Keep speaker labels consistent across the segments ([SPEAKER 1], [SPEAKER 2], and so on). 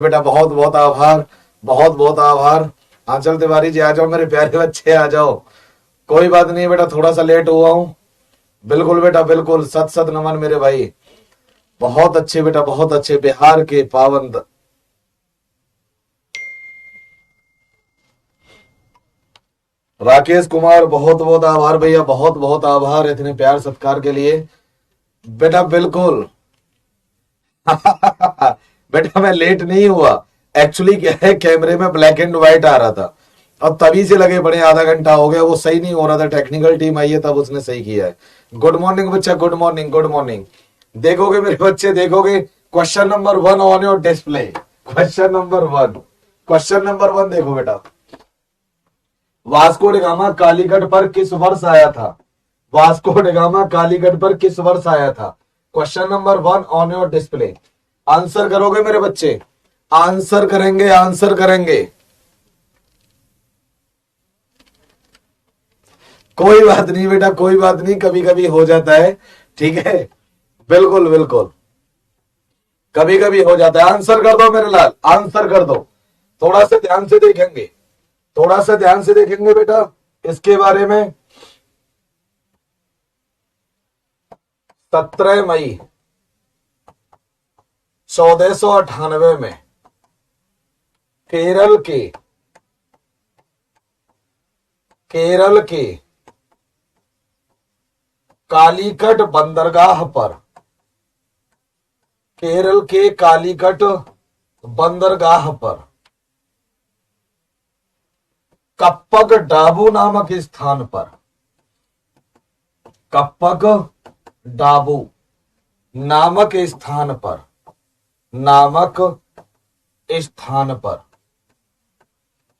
[SPEAKER 1] बेटा बहुत बहुत आभार, बहुत बहुत आभार। आंचल तिवारी जी आ जाओ, मेरे प्यारे बच्चे आ जाओ। कोई बात नहीं बेटा, थोड़ा सा लेट हुआ हूँ। बिल्कुल बेटा बिल्कुल, सत सत नमन मेरे भाई। बहुत अच्छे बेटा, बहुत अच्छे। बिहार के पावन राकेश कुमार, बहुत बहुत आभार भैया, बहुत बहुत आभार इतने प्यार सत्कार के लिए। बेटा बिल्कुल। बेटा मैं लेट नहीं हुआ। एक्चुअली क्या है, कैमरे में ब्लैक एंड व्हाइट आ रहा था और तभी से लगे बड़े, आधा घंटा हो गया, वो सही नहीं हो रहा था। टेक्निकल टीम आई है तब उसने सही किया है। गुड मॉर्निंग बच्चा, गुड मॉर्निंग, गुड मॉर्निंग। देखोगे मेरे बच्चे, देखोगे question number 1 on your display. Question number 1, question number 1 देखो बेटा। वास्को डिगामा कालीगढ़ पर किस वर्ष आया था? वास्को डिगामा कालीगढ़ पर किस वर्ष आया था? Question number 1 on your display. Answer करोगे मेरे बच्चे? आंसर करेंगे, आंसर करेंगे। कोई बात नहीं बेटा, कोई बात नहीं, कभी कभी हो जाता है। ठीक है, बिल्कुल बिल्कुल, कभी कभी हो जाता है। आंसर कर दो मेरे लाल, आंसर कर दो। थोड़ा सा ध्यान से देखेंगे, थोड़ा सा ध्यान से देखेंगे बेटा इसके बारे में। 17 मई 1498 में केरल के कालीकट बंदरगाह पर, केरल के कालीकट बंदरगाह पर कप्पक डाबू नामक स्थान पर, कप्पक डाबू नामक स्थान पर, नामक स्थान पर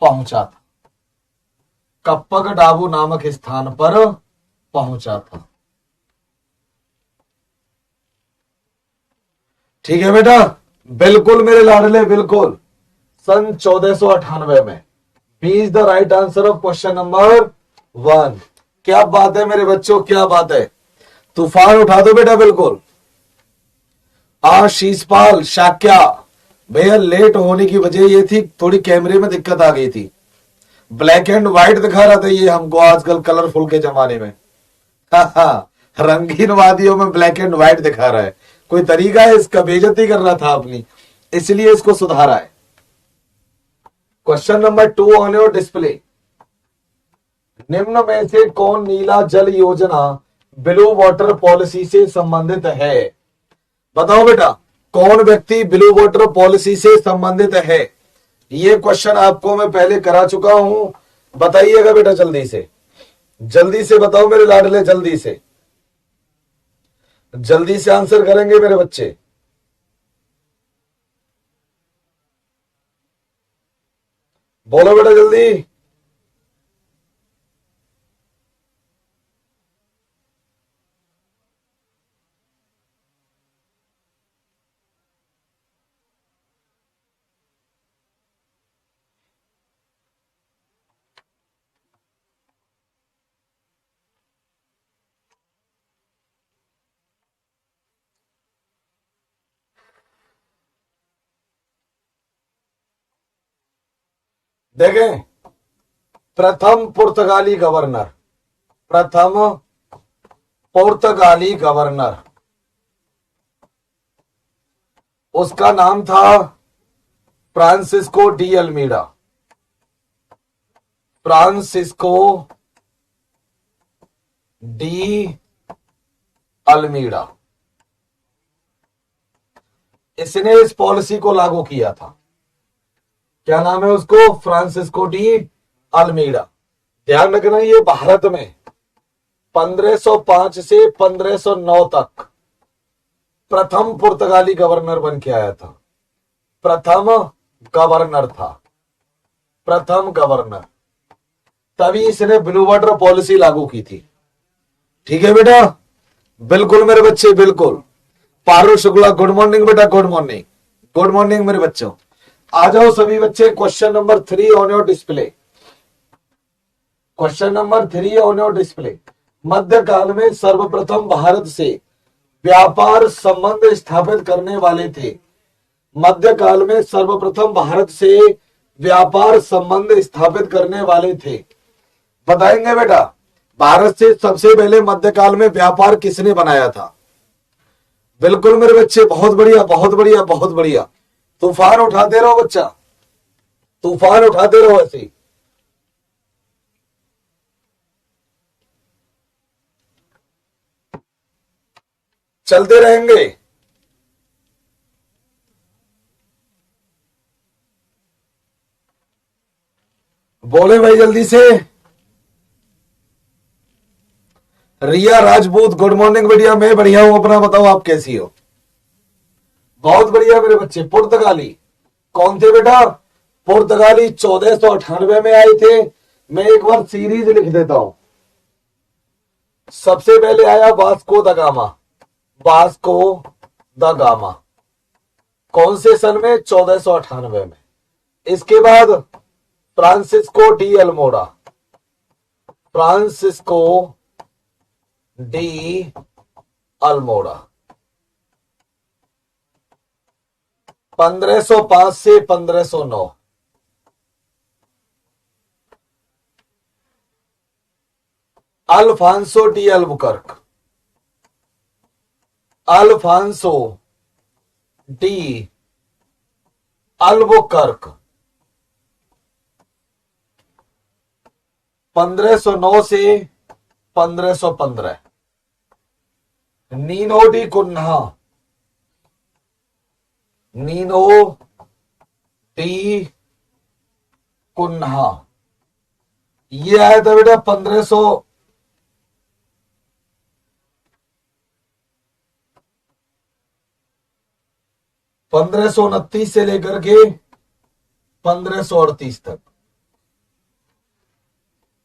[SPEAKER 1] पहुंचा था। कप्पक डाबू नामक स्थान पर पहुंचा था। ठीक है बेटा, बिल्कुल मेरे लाडले, बिल्कुल सन 1498 में। B is the right answer of question number 1। क्या बात है मेरे बच्चों, क्या बात है। तूफान उठा दो बेटा, बिल्कुल। शीशपाल शाक्या भैया, लेट होने की वजह ये थी, थोड़ी कैमरे में दिक्कत आ गई थी। ब्लैक एंड व्हाइट दिखा रहा था ये हमको आजकल कलरफुल के जमाने में। हाँ, रंगीन वादियों में ब्लैक एंड व्हाइट दिखा रहा है। कोई तरीका है इसका? बेइज्जती कर रहा था अपनी, इसलिए इसको सुधारा है। Question number 2 on your display. निम्न में से कौन नीला जल योजना ब्लू वाटर पॉलिसी से संबंधित है? बताओ बेटा, कौन व्यक्ति ब्लू वाटर पॉलिसी से संबंधित है? ये क्वेश्चन आपको मैं पहले करा चुका हूं, बताइएगा बेटा जल्दी से, जल्दी से बताओ मेरे लाडले, जल्दी से, जल्दी से आंसर करेंगे मेरे बच्चे। बोलो बेटा जल्दी। देखें, प्रथम पुर्तगाली गवर्नर, प्रथम पुर्तगाली गवर्नर, उसका नाम था Francisco de Almeida. Francisco de Almeida, इसने इस पॉलिसी को लागू किया था। क्या नाम है उसको? Francisco de Almeida. ध्यान रखना, ये भारत में 1505 से 1509 तक प्रथम पुर्तगाली गवर्नर बन के आया था। प्रथम गवर्नर था, प्रथम गवर्नर। तभी इसने ब्लू वाटर पॉलिसी लागू की थी। ठीक है बेटा, बिल्कुल मेरे बच्चे, बिल्कुल। पारुल शुक्ला, गुड मॉर्निंग बेटा, गुड मॉर्निंग, गुड मॉर्निंग मेरे बच्चों। आ जाओ सभी बच्चे, question number 3 on your display. Question number 3 on your display. मध्यकाल में सर्वप्रथम भारत से व्यापार संबंध स्थापित करने वाले थे मध्यकाल में सर्वप्रथम भारत से व्यापार संबंध स्थापित करने वाले थे? बताएंगे बेटा, भारत से सबसे पहले मध्यकाल में व्यापार किसने बनाया था? बिल्कुल मेरे बच्चे, बहुत बढ़िया बहुत बढ़िया बहुत बढ़िया। तूफान उठाते रहो बच्चा, तूफान उठाते रहो ऐसे ही। चलते रहेंगे। बोले भाई जल्दी से। रिया राजपूत, गुड मॉर्निंग बेटिया। मैं बढ़िया हूं, अपना बताओ आप कैसी हो? बहुत बढ़िया मेरे बच्चे। पुर्तगाली कौन थे बेटा? पुर्तगाली 1498 में आए थे। मैं एक बार सीरीज लिख देता हूं। सबसे पहले आया Vasco da Gama, Vasco da Gama, कौन से सन में? 1498 में। इसके बाद Francisco de Almeida, Francisco de Almeida 1505 से 1509। Alfonso de Albuquerque, Alfonso de Albuquerque 1509 से 1515। Nuno de Cunha, Nuno de Cunha, ये आया था बेटा 1529 से लेकर के 1538 तक।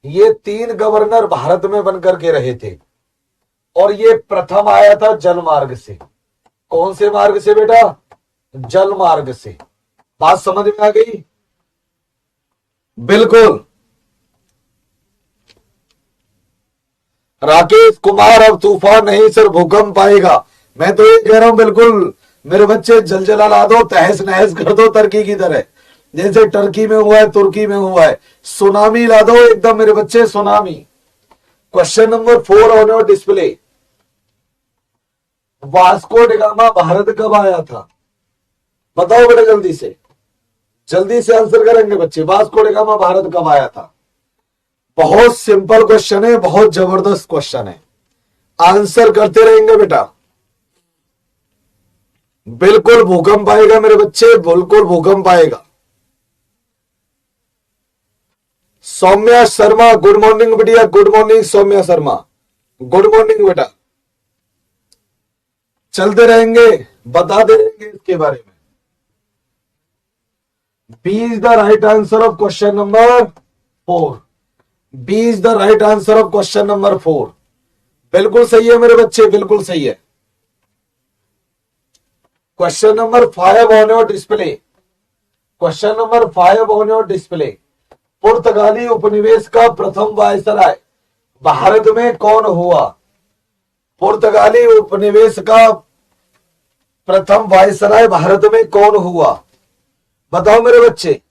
[SPEAKER 1] ये 3 गवर्नर भारत में बनकर के रहे थे, और ये प्रथम आया था जल मार्ग से। कौन से मार्ग से बेटा? जल मार्ग से। बात समझ में आ गई? बिल्कुल। राकेश कुमार, अब तूफान नहीं सर, भूकंप आएगा। मैं तो ये कह रहा हूं, बिल्कुल मेरे बच्चे, जलजला ला दो, तहस नहस कर दो टर्की की तरह, जैसे टर्की में हुआ है, तुर्की में हुआ है। सुनामी ला दो एकदम मेरे बच्चे, tsunami. Question number 4 on your display. Vasco D gamma Bharat कब आया था? बताओ बेटा जल्दी से, जल्दी से आंसर करेंगे बच्चे। वास्को डी गामा भारत कब आया था? बहुत सिंपल क्वेश्चन है, बहुत जबरदस्त क्वेश्चन है। आंसर करते रहेंगे बेटा। बिल्कुल भूकंप आएगा मेरे बच्चे, बिल्कुल भूकंप आएगा। सौम्या शर्मा, गुड मॉर्निंग बेटिया, good morning Saumya Sharma, good morning बेटा। चलते रहेंगे, बताते रहेंगे इसके बारे में। B is the right answer of question number 4। B is the right answer of question number 4। बिल्कुल सही है मेरे बच्चे, बिल्कुल सही है। Question number 5 on your display. Question number 5 on your display. पुर्तगाली उपनिवेश का प्रथम वायसराय भारत में कौन हुआ? पुर्तगाली उपनिवेश का प्रथम वायसराय भारत में कौन हुआ? बताओ मेरे बच्चे।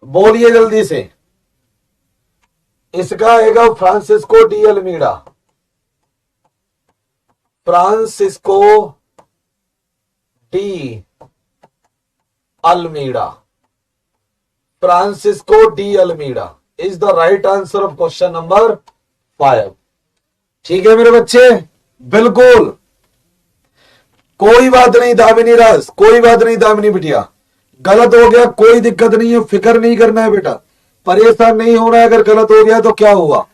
[SPEAKER 1] बोलिए जल्दी से। इसका आएगा Francisco de Almeida, Francisco de Almeida, Francisco de Almeida is the right answer of question number 5। ठीक है मेरे बच्चे, बिल्कुल। कोई बात नहीं दामिनी राज, कोई बात नहीं दामिनी बिटिया, गलत हो गया कोई दिक्कत नहीं है, फिक्र नहीं करना है बेटा, परेशान नहीं होना है। अगर गलत हो गया तो क्या हुआ,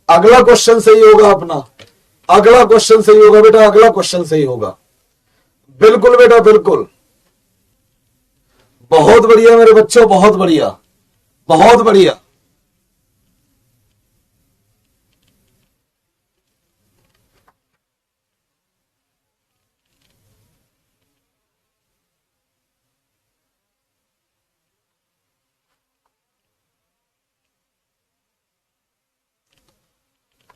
[SPEAKER 1] अगला क्वेश्चन सही होगा अपना, अगला क्वेश्चन सही होगा बेटा, अगला क्वेश्चन सही होगा। बिल्कुल बेटा बिल्कुल, बहुत बढ़िया मेरे बच्चों, बहुत बढ़िया बहुत बढ़िया।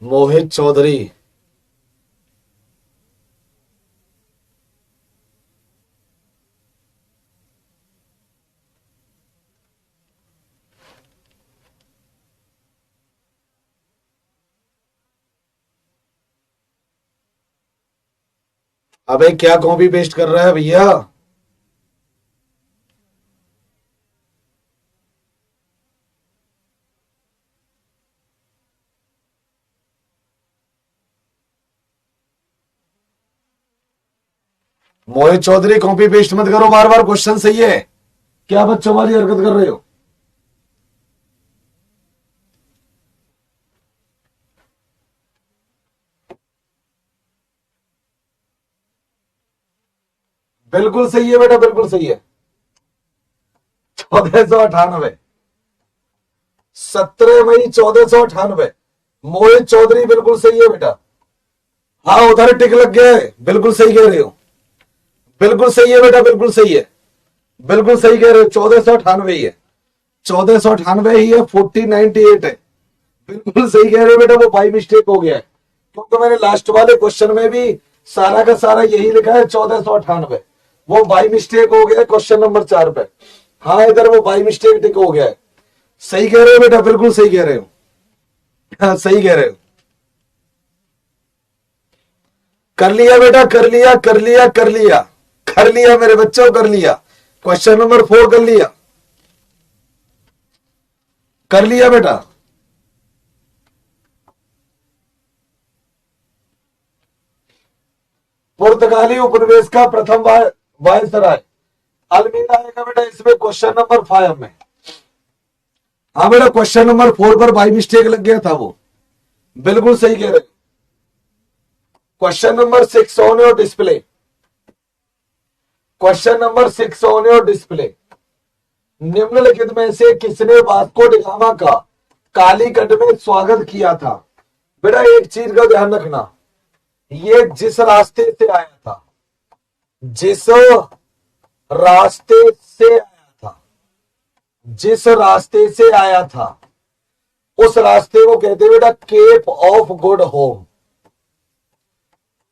[SPEAKER 1] मोहित चौधरी। अबे क्या कॉपी पेस्ट कर रहा है भैया? मोहित चौधरी कॉपी पेस्ट मत करो बार बार, क्वेश्चन सही है। क्या बच्चों वाली हरकत कर रहे हो? बिल्कुल सही है बेटा, बिल्कुल सही है। 1498, 17 मई 1498। मोहित चौधरी बिल्कुल सही है बेटा। हाँ उधर टिक लग गया है, बिल्कुल सही कह रहे हो, बिल्कुल सही है बेटा, बिल्कुल सही है, बिल्कुल सही कह रहे हो। 1498 ही है, 1498 ही है, 1498 है। बिल्कुल सही कह रहे हो बेटा, वो बाई मिस्टेक हो गया है, क्योंकि मैंने लास्ट वाले क्वेश्चन में भी सारा का सारा यही लिखा है 1498। वो बाई मिस्टेक हो गया है क्वेश्चन नंबर 4 पे। हाँ इधर वो बाई मिस्टेक टिक हो गया है। सही कह रहे हो बेटा, बिल्कुल सही कह रहे हो। हाँ सही कह रहे हो। कर लिया बेटा, कर लिया, कर लिया, कर लिया, कर लिया मेरे बच्चों, कर लिया। क्वेश्चन नंबर 4 कर लिया, कर लिया बेटा। पुर्तगाली उपनिवेश का प्रथम वायसराय अल्मीरा आएगा बेटा इसमें, क्वेश्चन नंबर 5 में। हाँ बेटा क्वेश्चन नंबर 4 पर बाई मिस्टेक लग गया था वो, बिल्कुल सही कह रहे। Question number 6 on your display, question number 6 on your display. निम्नलिखित में से किसने वास्को डी गामा का कालीकट में स्वागत किया था? बेटा एक चीज का ध्यान रखना, ये जिस रास्ते से आया था, जिस रास्ते से आया था, जिस रास्ते से आया था, उस रास्ते को कहते हैं बेटा Cape of Good home.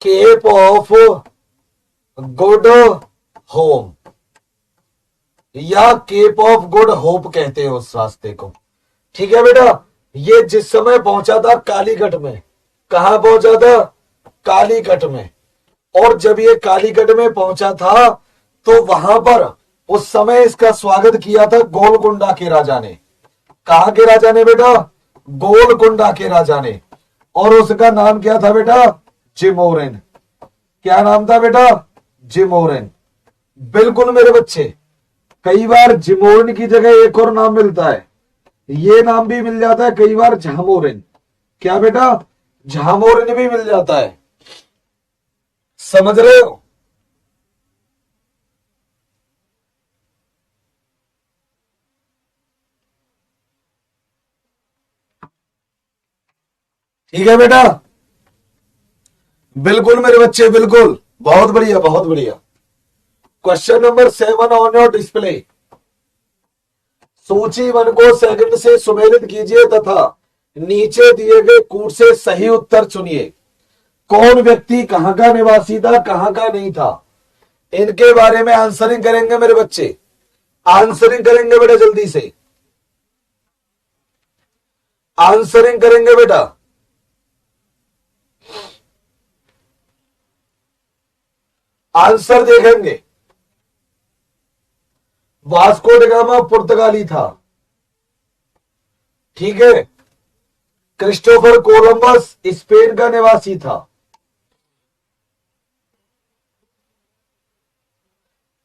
[SPEAKER 1] Cape of Good Home या केप ऑफ गुड होप कहते हैं उस रास्ते को। ठीक है बेटा, ये जिस समय पहुंचा था कालीकट में, कहां पहुंचा था? कालीकट में। और जब ये कालीकट में पहुंचा था तो वहां पर उस समय इसका स्वागत किया था गोलकुंडा के राजा ने। कहां के राजा ने बेटा? गोलकुंडा के राजा ने। और उसका नाम क्या था बेटा? जिमोरिन। क्या नाम था बेटा? जिमोरिन। बिल्कुल मेरे बच्चे, कई बार जिमोरिन की जगह एक और नाम मिलता है, ये नाम भी मिल जाता है कई बार, झामोरिन। क्या बेटा? झामोरिन भी मिल जाता है, समझ रहे हो? ठीक है बेटा, बिल्कुल मेरे बच्चे, बिल्कुल, बहुत बढ़िया, बहुत बढ़िया। Question number 7 on your display. सूची 1 को सेकंड से सुमेलित कीजिए तथा नीचे दिए गए कूट से सही उत्तर चुनिए। कौन व्यक्ति कहां का निवासी था, कहां का नहीं था, इनके बारे में आंसरिंग करेंगे मेरे बच्चे, आंसरिंग करेंगे बेटा, जल्दी से आंसरिंग करेंगे बेटा। आंसर देखेंगे। वास्को डी गामा पुर्तगाली था, ठीक है। क्रिस्टोफर कोलंबस स्पेन का निवासी था।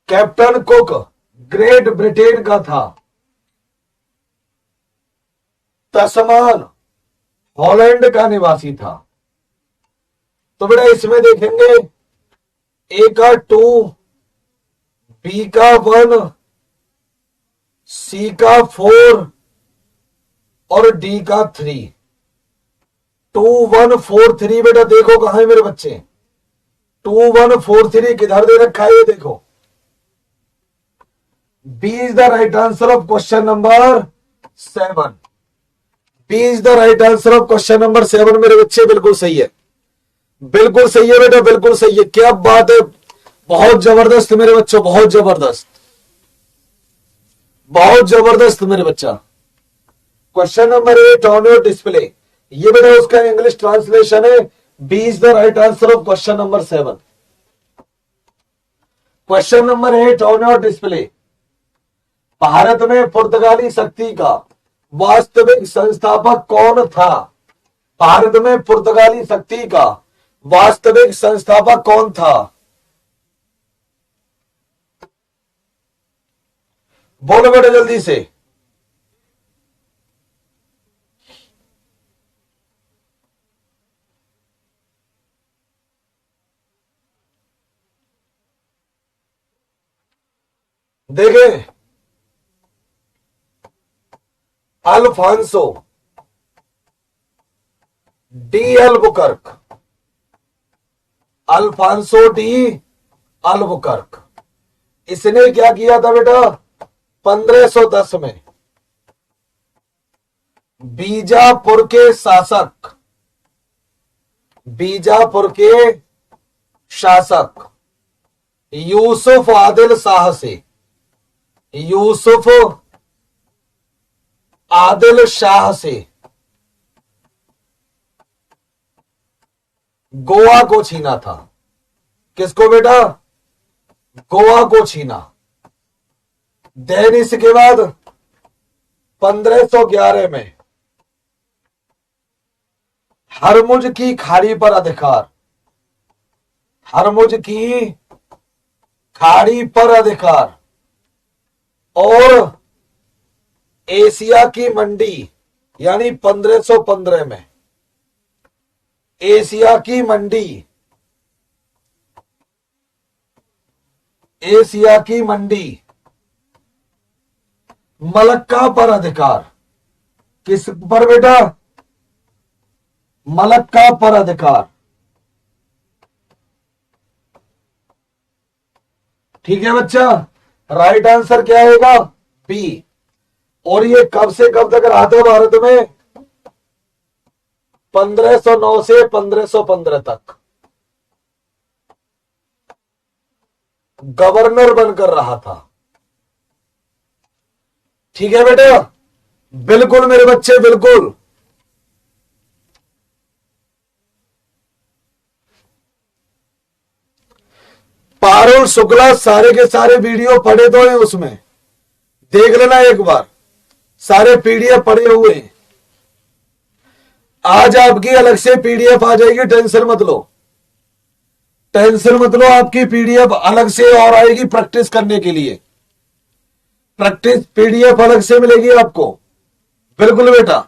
[SPEAKER 1] कैप्टन कुक ग्रेट ब्रिटेन का था। तस्मान हॉलैंड का निवासी था। तो बेटा इसमें देखेंगे ए का 2, बी का 1, सी का 4 और डी का 3। 2 1 4 3 बेटा देखो कहां है मेरे बच्चे, 2 1 4 3 किधर दे रखा है ये देखो। B is the right answer of question number 7। B is the right answer of question number 7 मेरे बच्चे। बिल्कुल सही है, बिल्कुल सही है बेटा, बिल्कुल सही है। क्या बात है, बहुत जबरदस्त मेरे बच्चों, बहुत जबरदस्त, बहुत जबरदस्त मेरे बच्चा। Question number 8 on your display, ये बेटा उसका इंग्लिश ट्रांसलेशन है। B is the right answer of question number 7। Question number 8 on your display, Bharat में पुर्तगाली शक्ति का वास्तविक संस्थापक कौन था? भारत में पुर्तगाली शक्ति का वास्तविक संस्थापक कौन था? बोलो बेटा जल्दी से। देखें, Alfonso de Albuquerque, Alfonso de Albuquerque. इसने क्या किया था बेटा? 1510 में बीजापुर के शासक, बीजापुर के शासक यूसुफ आदिल शाह से, यूसुफ आदिल शाह से गोवा को छीना था। किसको बेटा? गोवा को छीना। देन इसके बाद 1511 में हरमुज की खाड़ी पर अधिकार, हरमुज की खाड़ी पर अधिकार और एशिया की मंडी, यानी 1515 में एशिया की मंडी, एशिया की मंडी मलक्का पर अधिकार। किस पर बेटा? मलक्का पर अधिकार। ठीक है बच्चा, राइट आंसर क्या आएगा? बी। और ये कब से कब तक रहा था भारत में? 1509 से 1515 तक गवर्नर बनकर रहा था। ठीक है बेटा, बिल्कुल मेरे बच्चे, बिल्कुल। पारुल शुक्ला सारे के सारे वीडियो पढ़े तो हैं, उसमें देख लेना एक बार, सारे पीडीएफ पड़े हुए हैं। आज आपकी अलग से पीडीएफ आ जाएगी, टेंशन मत लो, टेंशन मत लो, आपकी पीडीएफ अलग से और आएगी प्रैक्टिस करने के लिए। प्रैक्टिस पीडीएफ अलग से मिलेगी आपको। बिल्कुल बेटा।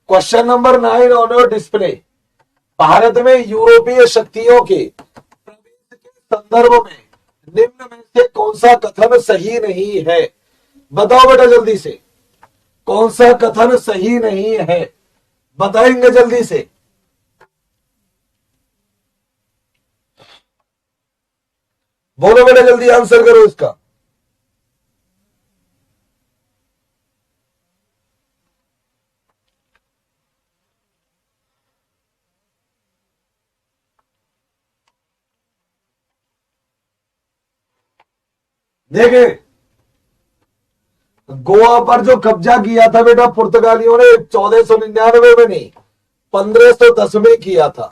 [SPEAKER 1] Question number 9 on your display, Bharat में यूरोपीय शक्तियों के प्रवेश के संदर्भ में निम्न में से कौन सा कथन सही नहीं है? बताओ बेटा जल्दी से, कौन सा कथन सही नहीं है? बताएंगे जल्दी से। बोलो बेटा जल्दी आंसर करो इसका। देखे, गोवा पर जो कब्जा किया था बेटा पुर्तगालियों ने 1499 में नहीं, 1510 में किया था।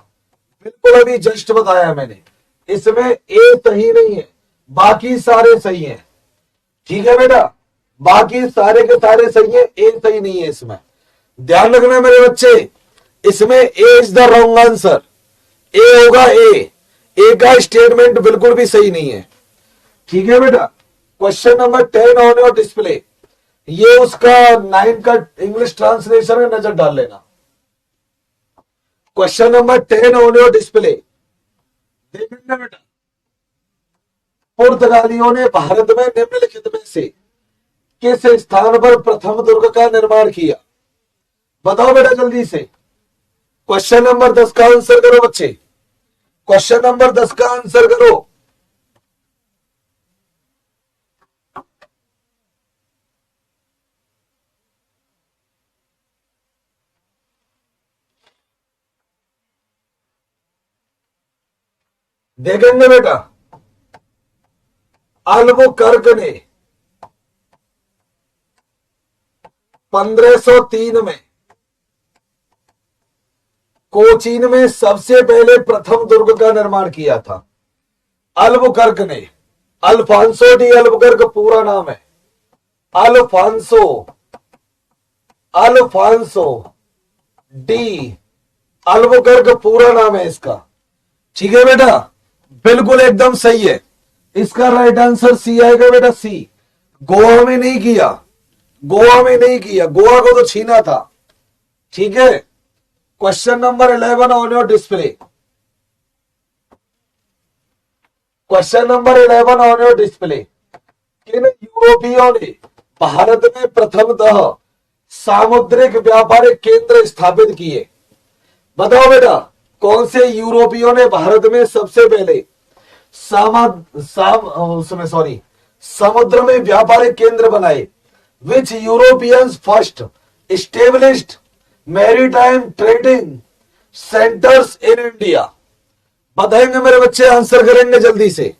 [SPEAKER 1] बिल्कुल अभी जस्ट बताया मैंने, इसमें ए सही नहीं है, बाकी सारे सही हैं। ठीक है बेटा, बाकी सारे के सारे सही है, ए सही नहीं है इसमें। ध्यान रखना मेरे बच्चे, इसमें ए इज द रॉन्ग आंसर। ए होगा ए का स्टेटमेंट बिल्कुल भी सही नहीं है। ठीक है बेटा। Question number 10 on your display, ये उसका 9 का इंग्लिश ट्रांसलेशन में नजर डाल लेना। Question number 10 on your display, देखना बेटा, पुर्तगालियों ने भारत में निम्नलिखित में से किस स्थान पर प्रथम दुर्ग का निर्माण किया? बताओ बेटा जल्दी से। क्वेश्चन नंबर 10 का आंसर करो बच्चे, क्वेश्चन नंबर 10 का आंसर करो। देखेंगे बेटा, अल्बुकर्क ने 1503 में कोचीन में सबसे पहले प्रथम दुर्ग का निर्माण किया था। अल्बुकर्क ने, अल्फांसो डी अल्बुकर्क पूरा नाम है, अल्फांसो डी अल्बुकर्क पूरा नाम है इसका। ठीक है बेटा, बिल्कुल एकदम सही है। इसका राइट आंसर सी आएगा बेटा, सी। गोवा में नहीं किया, गोवा में नहीं किया, गोवा को तो छीना था। ठीक है, question number 11 on your display. Question number 11 on your display. किन यूरोपियों ने भारत में प्रथमतः सामुद्रिक व्यापारिक केंद्र स्थापित किए? बताओ बेटा, कौन से यूरोपियों ने भारत में सबसे पहले समुद्र में व्यापारिक केंद्र बनाए? Which Europeans first established maritime trading centres in India? बताएंगे मेरे बच्चे, आंसर करेंगे जल्दी से।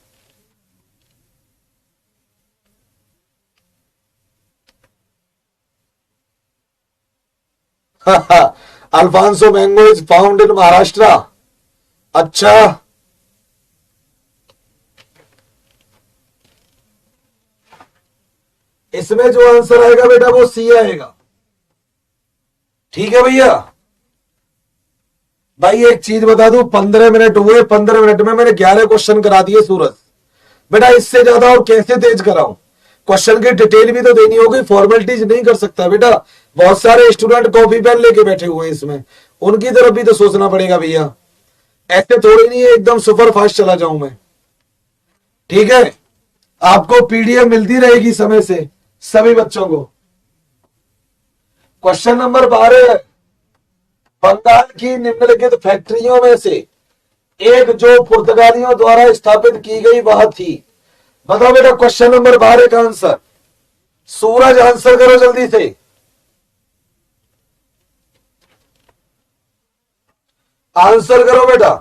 [SPEAKER 1] Alphonso mango is found in Maharashtra. अच्छा, इसमें जो आंसर आएगा बेटा वो सी आएगा। ठीक है भैया। भाई एक चीज बता दूं, 15 मिनट हुए, 15 मिनट में मैंने 11 क्वेश्चन करा दिए सूरज। बेटा इससे ज्यादा और कैसे तेज कराऊं? क्वेश्चन की डिटेल भी तो देनी होगी, फॉर्मेलिटीज नहीं कर सकता बेटा। बहुत सारे स्टूडेंट कॉपी पेन लेके बैठे हुए हैं, इसमें उनकी तरफ भी तो सोचना पड़ेगा भैया। ऐसे थोड़ी नहीं है एकदम सुपर फास्ट चला जाऊं मैं। ठीक है, आपको पीडीएफ मिलती रहेगी समय से सभी बच्चों को। क्वेश्चन नंबर 12, बंगाल की निम्नलिखित फैक्ट्रियों में से एक जो पुर्तगालियों द्वारा स्थापित की गई वह थी। बताओ बेटा क्वेश्चन नंबर 12 का आंसर। सूरज आंसर करो जल्दी से, आंसर करो बेटा।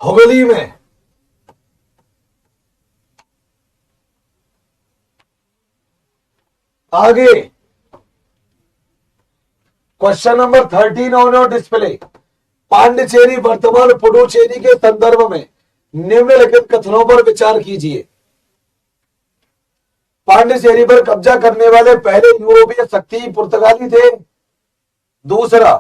[SPEAKER 1] हुगली में। आगे question number 13 on your display. Pondicherry वर्तमान पुडुचेरी के संदर्भ में निम्नलिखित कथनों पर विचार कीजिए। पांडिचेरी पर कब्जा करने वाले पहले यूरोपीय शक्ति पुर्तगाली थे। दूसरा,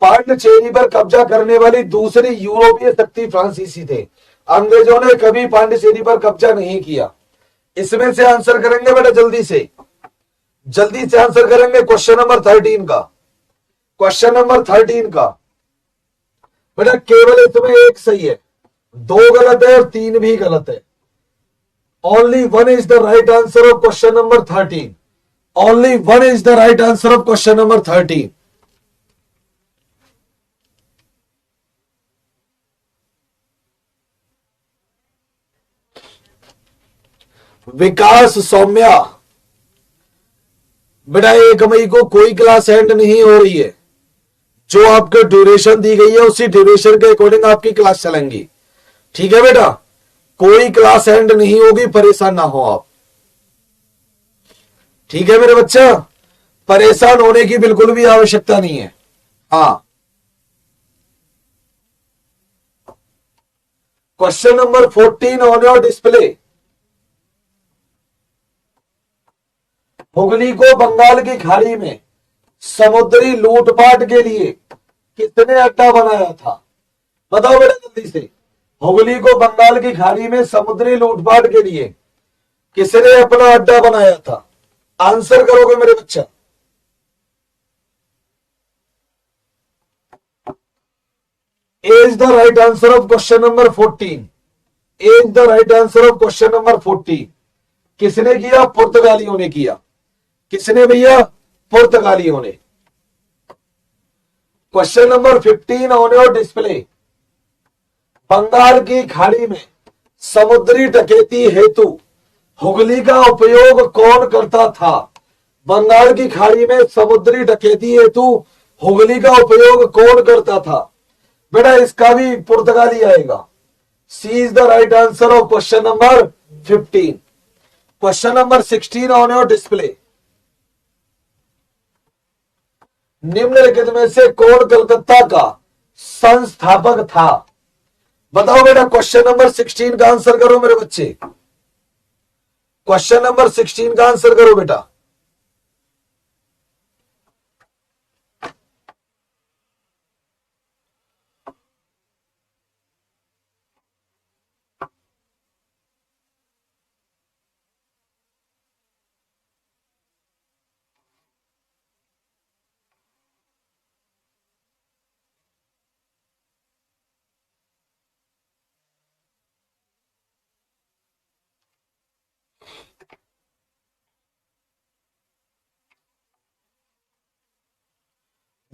[SPEAKER 1] पांडिचेरी पर कब्जा करने वाली दूसरी यूरोपीय शक्ति फ्रांसीसी थे। अंग्रेजों ने कभी पांडिचेरी पर कब्जा नहीं किया। इसमें से आंसर करेंगे बेटा जल्दी से, जल्दी से आंसर करेंगे क्वेश्चन नंबर 13 का। क्वेश्चन नंबर 13 का बेटा केवल इसमें एक सही है, 2 गलत है और 3 भी गलत है। Only 1 is the right answer of question number 13। Only 1 is the right answer of question number 13। विकास सौम्या, बेटा 1 मई को कोई क्लास एंड नहीं हो रही है। जो आपको ड्यूरेशन दी गई है उसी ड्यूरेशन के अकॉर्डिंग आपकी क्लास चलेंगी। ठीक है बेटा, कोई क्लास एंड नहीं होगी, परेशान ना हो आप। ठीक है मेरे बच्चा, परेशान होने की बिल्कुल भी आवश्यकता नहीं है। हाँ, question number 14 on your display. Hooghly को बंगाल की खाड़ी में समुद्री लूटपाट के लिए किसने अड्डा बनाया था? बताओ बेटा जल्दी से। हुगली को बंगाल की खाड़ी में समुद्री लूटपाट के लिए किसने अपना अड्डा बनाया था? आंसर करोगे मेरे बच्चा। A is the right answer of question number 14। A is the right answer of question number 14। किसने किया? पुर्तगालियों ने किया। किसने भैया? पुर्तगालियों ने। Question number 15 on your display. Bengal की खाड़ी में समुद्री डकैती हेतु हुगली का उपयोग कौन करता था? बंगाल की खाड़ी में समुद्री डकैती हेतु हुगली का उपयोग कौन करता था? बेटा इसका भी पुर्तगाली आएगा। C is the right answer of question number 15। Question number 16 on your display. निम्नलिखित में से कौन कलकत्ता का संस्थापक था? बताओ बेटा, क्वेश्चन नंबर 16 का आंसर करो मेरे बच्चे। क्वेश्चन नंबर 16 का आंसर करो बेटा।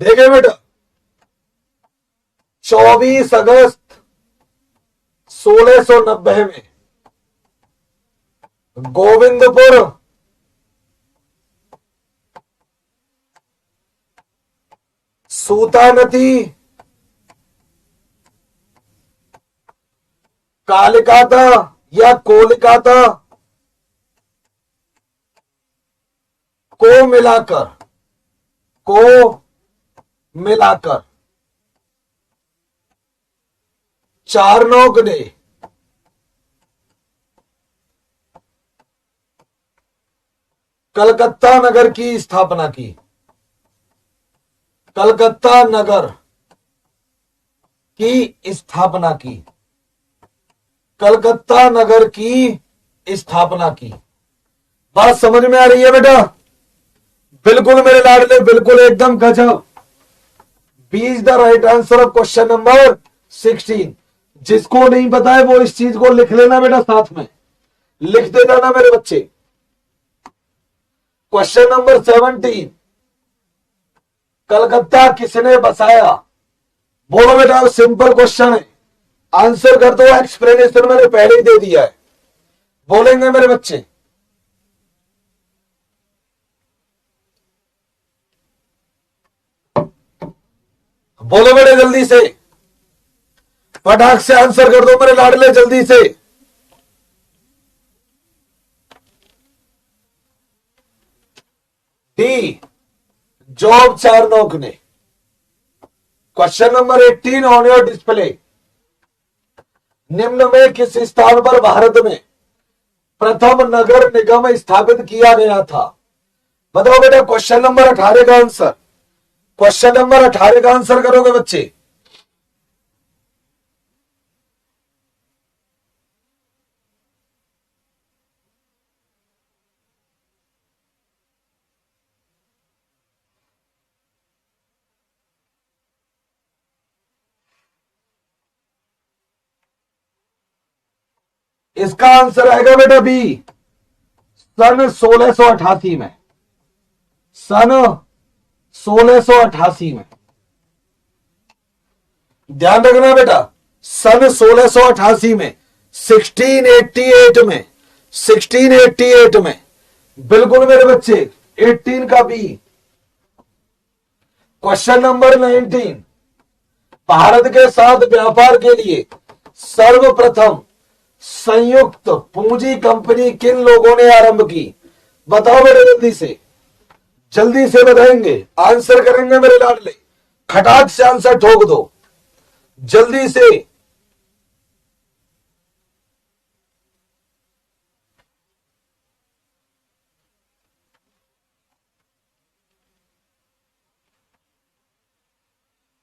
[SPEAKER 1] देखे बेटा, 24 अगस्त 1690 में गोविंदपुर सूता नदी कालिकाता या कोलिकाता को मिलाकर चारनोक ने कलकत्ता नगर की स्थापना की। कलकत्ता नगर की स्थापना की। कलकत्ता नगर की स्थापना की। बात समझ में आ रही है बेटा? बिल्कुल मेरे लाडले, बिल्कुल एकदम गजब। B is the right answer of question number 16। जिसको नहीं पता है वो इस चीज को लिख लेना बेटा, साथ में लिख देना ना मेरे बच्चे। Question number 17। कलकत्ता किसने बसाया? बोलो बेटा, सिंपल क्वेश्चन है, आंसर कर दो। एक्सप्लेनेशन मैंने पहले ही दे दिया है, बोलेंगे मेरे बच्चे। बोलो बेटे जल्दी से, फटाक से आंसर कर दो मेरे लाडले, जल्दी से। डी, जॉब चारनोक ने। Question number 18 on your display. निम्न में किस स्थान पर भारत में प्रथम नगर निगम स्थापित किया गया था? बताओ बेटा, क्वेश्चन नंबर 18 का आंसर। क्वेश्चन नंबर 18 का आंसर करोगे बच्चे? इसका आंसर आएगा बेटा बी, सन 1688 में। सन 1688 में। ध्यान रखना बेटा, सन 1688 में, 1688 में, 1688 में। बिल्कुल मेरे बच्चे, 18 का बी। Question number 19। भारत के साथ व्यापार के लिए सर्वप्रथम संयुक्त पूंजी कंपनी किन लोगों ने आरंभ की? बताओ मेरे, जल्दी से बताएंगे, आंसर करेंगे मेरे लाडले। खटाक से आंसर ठोक दो जल्दी से।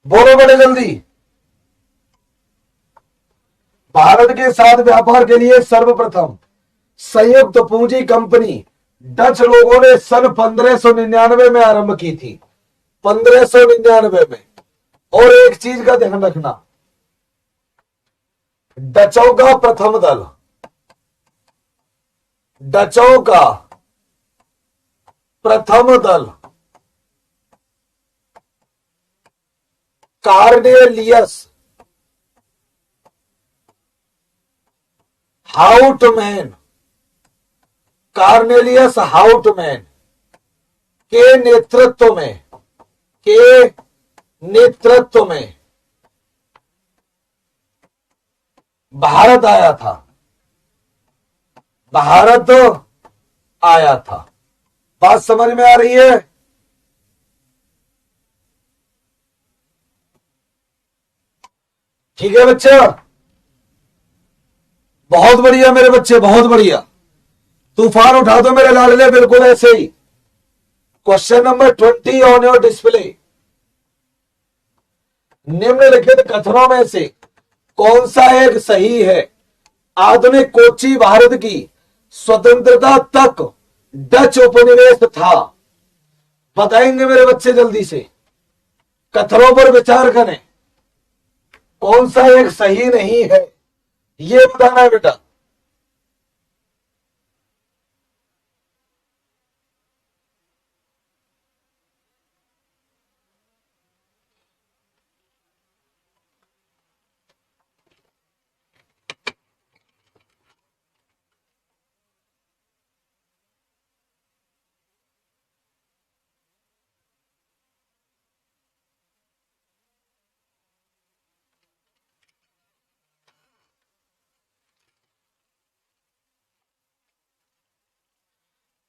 [SPEAKER 1] बोलो बड़े जल्दी। भारत के साथ व्यापार के लिए सर्वप्रथम संयुक्त पूंजी कंपनी डच लोगों ने सन 1599 में आरंभ की थी। 1599 में। और एक चीज का ध्यान रखना, डचों का प्रथम दल, डचों का प्रथम दल कार्नेलियस हाउटमैन, कार्नेलियस हाउटमैन के नेतृत्व में भारत आया था, भारत आया था। बात समझ में आ रही है? ठीक है बच्चा, बहुत बढ़िया मेरे बच्चे, बहुत बढ़िया। तूफान उठा दो मेरे लाडले, बिल्कुल ऐसे ही। Question number 20 on your display. निम्नलिखित कथनों में से कौन सा एक सही है? आधुनिक कोच्चि भारत की स्वतंत्रता तक डच उपनिवेश था। बताएंगे मेरे बच्चे जल्दी से, कथनों पर विचार करें, कौन सा एक सही नहीं है ये बताना है बेटा।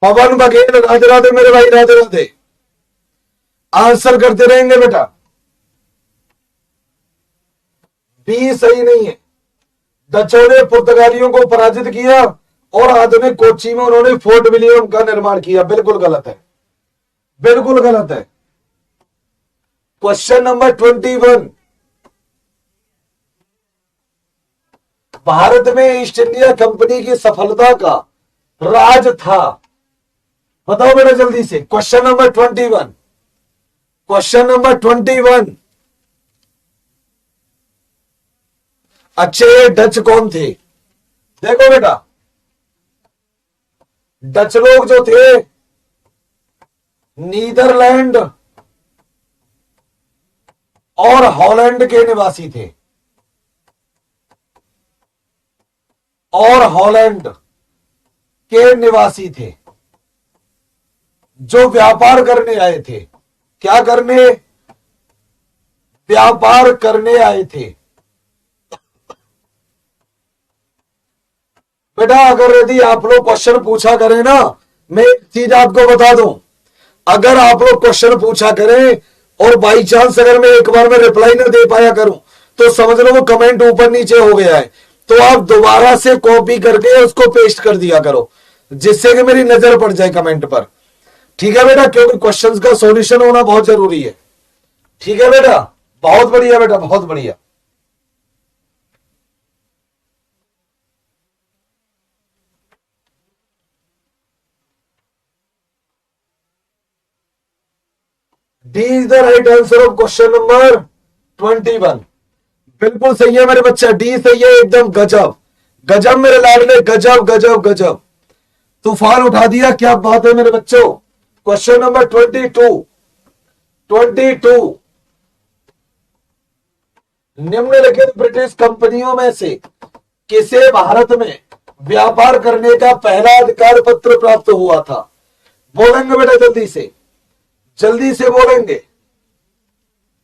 [SPEAKER 1] पवन बघेल, राधे राधे मेरे भाई, राधे राधे। आंसर करते रहेंगे बेटा। बी सही नहीं है। डचों ने पुर्तगालियों को पराजित किया और आधुनिक कोच्चि में उन्होंने फोर्ट विलियम का निर्माण किया। बिल्कुल गलत है, बिल्कुल गलत है। Question number 21। भारत में ईस्ट इंडिया कंपनी की सफलता का राज था। बताओ बेटा जल्दी से। Question number 21, question number 21। अच्छे, ये डच कौन थे? देखो बेटा, डच लोग जो थे नीदरलैंड और हॉलैंड के निवासी थे, और हॉलैंड के निवासी थे, जो व्यापार करने आए थे। क्या करने? व्यापार करने आए थे। बेटा अगर यदि आप लोग क्वेश्चन पूछा करें ना, मैं एक चीज आपको बता दूं, अगर आप लोग क्वेश्चन पूछा करें और बाई चांस अगर मैं एक बार में रिप्लाई ना दे पाया करूं, तो समझ लो वो कमेंट ऊपर नीचे हो गया है। तो आप दोबारा से कॉपी करके उसको पेस्ट कर दिया करो, जिससे कि मेरी नजर पड़ जाए कमेंट पर। ठीक है बेटा, क्योंकि क्वेश्चंस का सॉल्यूशन होना बहुत जरूरी है। ठीक है बेटा, बहुत बढ़िया बेटा, बहुत बढ़िया। D is the right answer of question number 21। बिल्कुल सही है मेरे बच्चा, डी सही है एकदम। गजब गजब मेरे लाडले, गजब गजब गजब। तूफान उठा दिया, क्या बात है मेरे बच्चों। Question number 22। निम्नलिखित ब्रिटिश कंपनियों में से किसे भारत में व्यापार करने का पहला अधिकार पत्र प्राप्त हुआ था? बोलेंगे बेटा जल्दी से, जल्दी से बोलेंगे,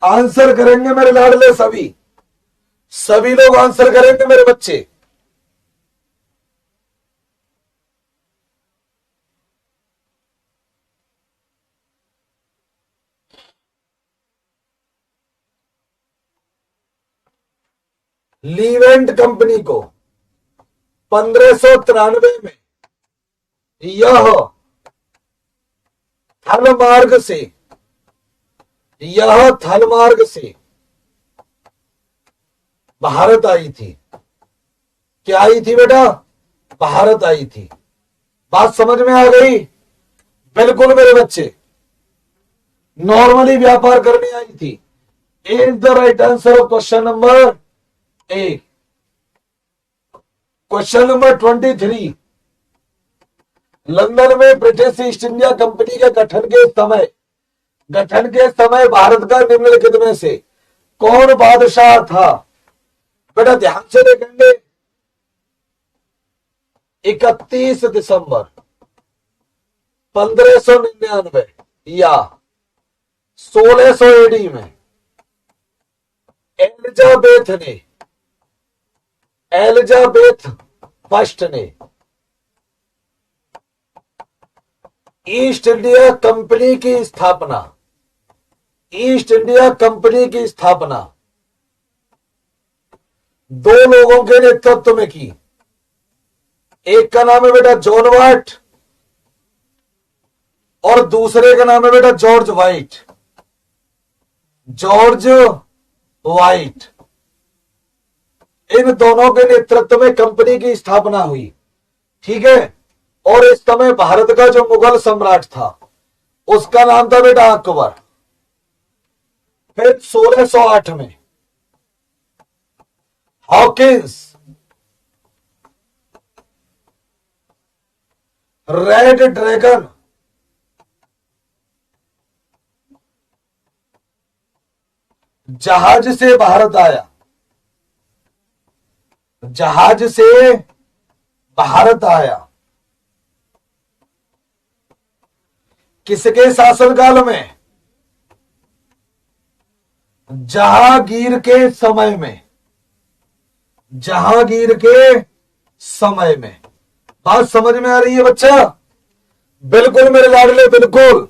[SPEAKER 1] आंसर करेंगे मेरे लाडले। सभी सभी लोग आंसर करेंगे मेरे बच्चे। लीवेंट कंपनी को 1593 में यह थल मार्ग से भारत आई थी। क्या आई थी बेटा? भारत आई थी। बात समझ में आ गई? बिल्कुल मेरे बच्चे, नॉर्मली व्यापार करने आई थी। Is the right answer of question number A. Question number 23। London में ब्रिटिश ईस्ट इंडिया कंपनी के गठन के समय भारत का निम्नलिखित में से कौन बादशाह था? बेटा ध्यान से देखेंगे, 31 दिसंबर 1599 या 1600 एडी में एलिजाबेथ फर्स्ट ने ईस्ट इंडिया कंपनी की स्थापना दो लोगों के नेतृत्व में की। एक का नाम है बेटा जॉन वाइट और दूसरे का नाम है बेटा जॉर्ज वाइट। इन दोनों के नेतृत्व में कंपनी की स्थापना हुई, ठीक है। और इस समय भारत का जो मुगल सम्राट था उसका नाम था बेटा अकबर। फिर 1608 में हॉकिंस रेड ड्रैगन जहाज से भारत आया। किसके शासनकाल में? जहांगीर के समय में। बात समझ में आ रही है बच्चा? बिल्कुल मेरे लाडले, बिल्कुल।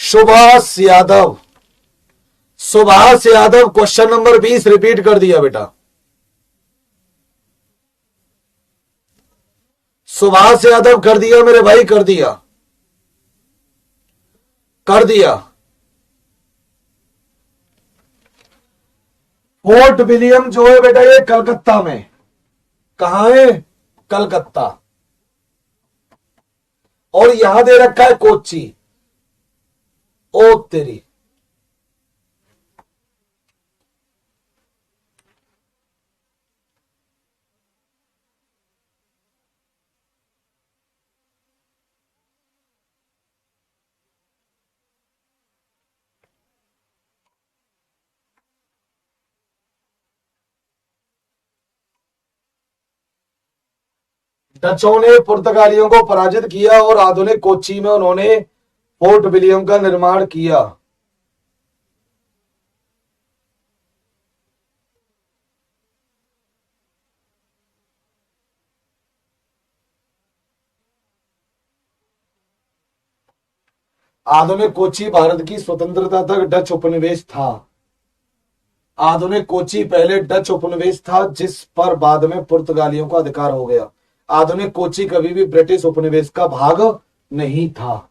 [SPEAKER 1] Subhash Yadav question number 20 repeat कर दिया बेटा। सुभाष यादव कर दिया मेरे भाई, कर दिया। फोर्ट विलियम जो है बेटा ये कलकत्ता में। कहां है? कलकत्ता। और यहां दे रखा है कोच्चि। ओ तेरी, डचों ने पुर्तगालियों को पराजित किया और आधुनिक कोच्चि में उन्होंने फोर्ट विलियम का निर्माण किया। आधुनिक कोच्चि भारत की स्वतंत्रता तक डच उपनिवेश था। आधुनिक कोच्चि पहले डच उपनिवेश था जिस पर बाद में पुर्तगालियों का अधिकार हो गया। आधुनिक कोच्चि कभी भी ब्रिटिश उपनिवेश का भाग नहीं था।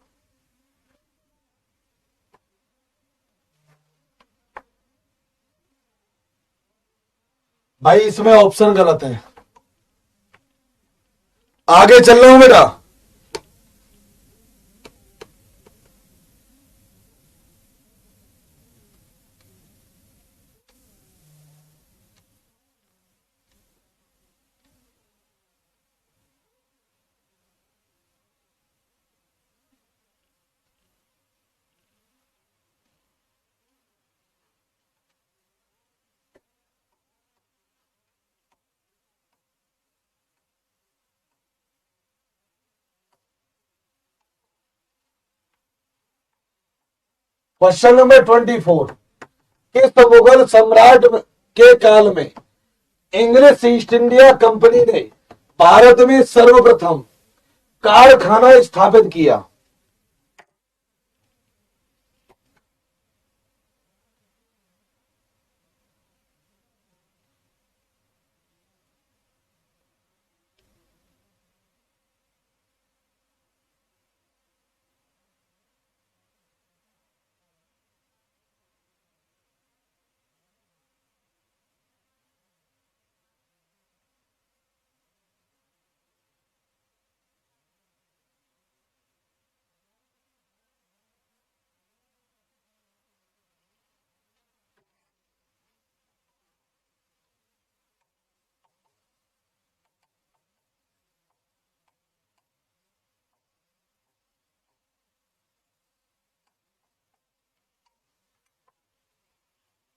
[SPEAKER 1] भाई इसमें ऑप्शन गलत है। आगे चल रहा हूं बेटा। क्वेश्चन नंबर 24, किस मुगल सम्राट के काल में इंग्लिश ईस्ट इंडिया कंपनी ने भारत में सर्वप्रथम कारखाना स्थापित किया?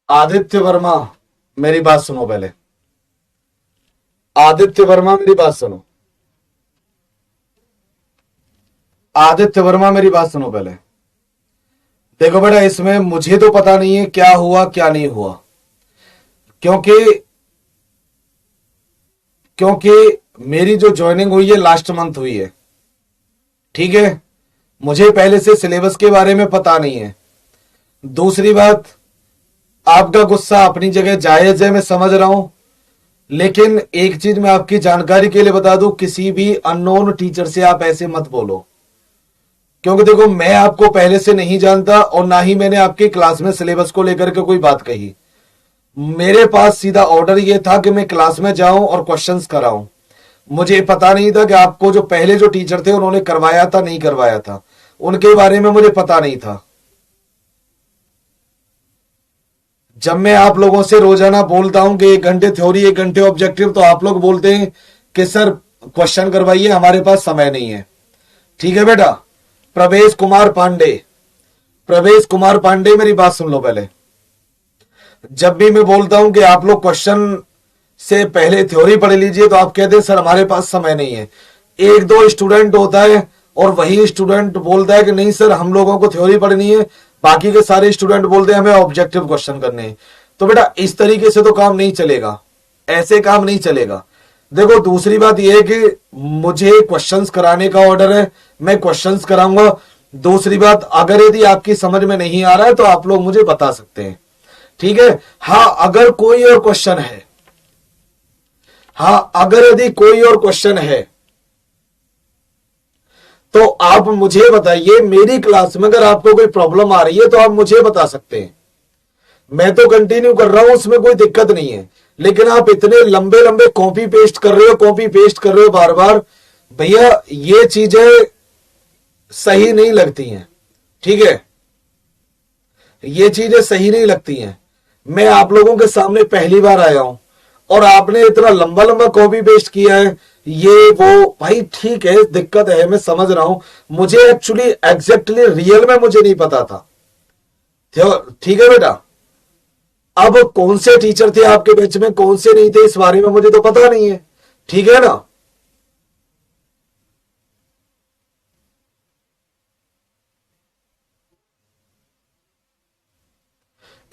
[SPEAKER 1] आदित्य वर्मा, मेरी बात सुनो पहले। आदित्य वर्मा मेरी बात सुनो। आदित्य वर्मा मेरी बात सुनो पहले। देखो बेटा, इसमें मुझे तो पता नहीं है क्या हुआ क्या नहीं हुआ, क्योंकि क्योंकि मेरी जो ज्वाइनिंग हुई है लास्ट मंथ हुई है। ठीक है, मुझे पहले से सिलेबस के बारे में पता नहीं है। दूसरी बात, आपका गुस्सा अपनी जगह जायज है, मैं समझ रहा हूं। लेकिन एक चीज मैं आपकी जानकारी के लिए बता दूं, किसी भी अननोन टीचर से आप ऐसे मत बोलो, क्योंकि देखो मैं आपको पहले से नहीं जानता और ना ही मैंने आपकी क्लास में सिलेबस को लेकर के कोई बात कही। मेरे पास सीधा ऑर्डर यह था कि मैं क्लास में जाऊं और क्वेश्चंस कराऊं। मुझे पता नहीं था कि आपको जो पहले जो टीचर थे उन्होंने करवाया था नहीं करवाया था, उनके बारे में मुझे पता नहीं था। जब मैं आप लोगों से रोजाना बोलता हूं कि 1 घंटे थ्योरी 1 घंटे ऑब्जेक्टिव, तो आप लोग बोलते हैं कि सर क्वेश्चन करवाइए, हमारे पास समय नहीं है। ठीक है बेटा। प्रवेश कुमार पांडे, प्रवेश कुमार पांडे मेरी बात सुन लो पहले। जब भी मैं बोलता हूं कि आप लोग क्वेश्चन से पहले थ्योरी पढ़ लीजिए, तो आप कहते हैं सर हमारे पास समय नहीं है। एक दो स्टूडेंट होता है और वही स्टूडेंट बोलता है कि नहीं सर हम लोगों को थ्योरी पढ़नी है, बाकी के सारे स्टूडेंट बोलते हैं हमें ऑब्जेक्टिव क्वेश्चन करने हैं। तो बेटा इस तरीके से तो काम नहीं चलेगा, ऐसे काम नहीं चलेगा। देखो दूसरी बात यह है कि मुझे क्वेश्चंस कराने का ऑर्डर है, मैं क्वेश्चंस कराऊंगा। दूसरी बात, अगर यदि आपकी समझ में नहीं आ रहा है तो आप लोग मुझे बता सकते हैं। ठीक है। हाँ अगर कोई और क्वेश्चन है, हाँ अगर यदि कोई और क्वेश्चन है तो आप मुझे बताइए। मेरी क्लास में अगर आपको कोई प्रॉब्लम आ रही है तो आप मुझे बता सकते हैं, मैं तो कंटिन्यू कर रहा हूं, उसमें कोई दिक्कत नहीं है। लेकिन आप इतने लंबे लंबे कॉपी पेस्ट कर रहे हो, कॉपी पेस्ट कर रहे हो बार बार, भैया ये चीजें सही नहीं लगती हैं। ठीक है, ये चीजें सही नहीं लगती हैं। मैं आप लोगों के सामने पहली बार आया हूं और आपने इतना लंबा लंबा कॉपी पेस्ट किया है, ये वो। भाई ठीक है, दिक्कत है, मैं समझ रहा हूं। मुझे एक्चुअली एग्जैक्टली रियल में मुझे नहीं पता था। ठीक है बेटा। अब कौन से टीचर थे आपके बैच में, कौन से नहीं थे, इस बारे में मुझे तो पता नहीं है। ठीक है ना।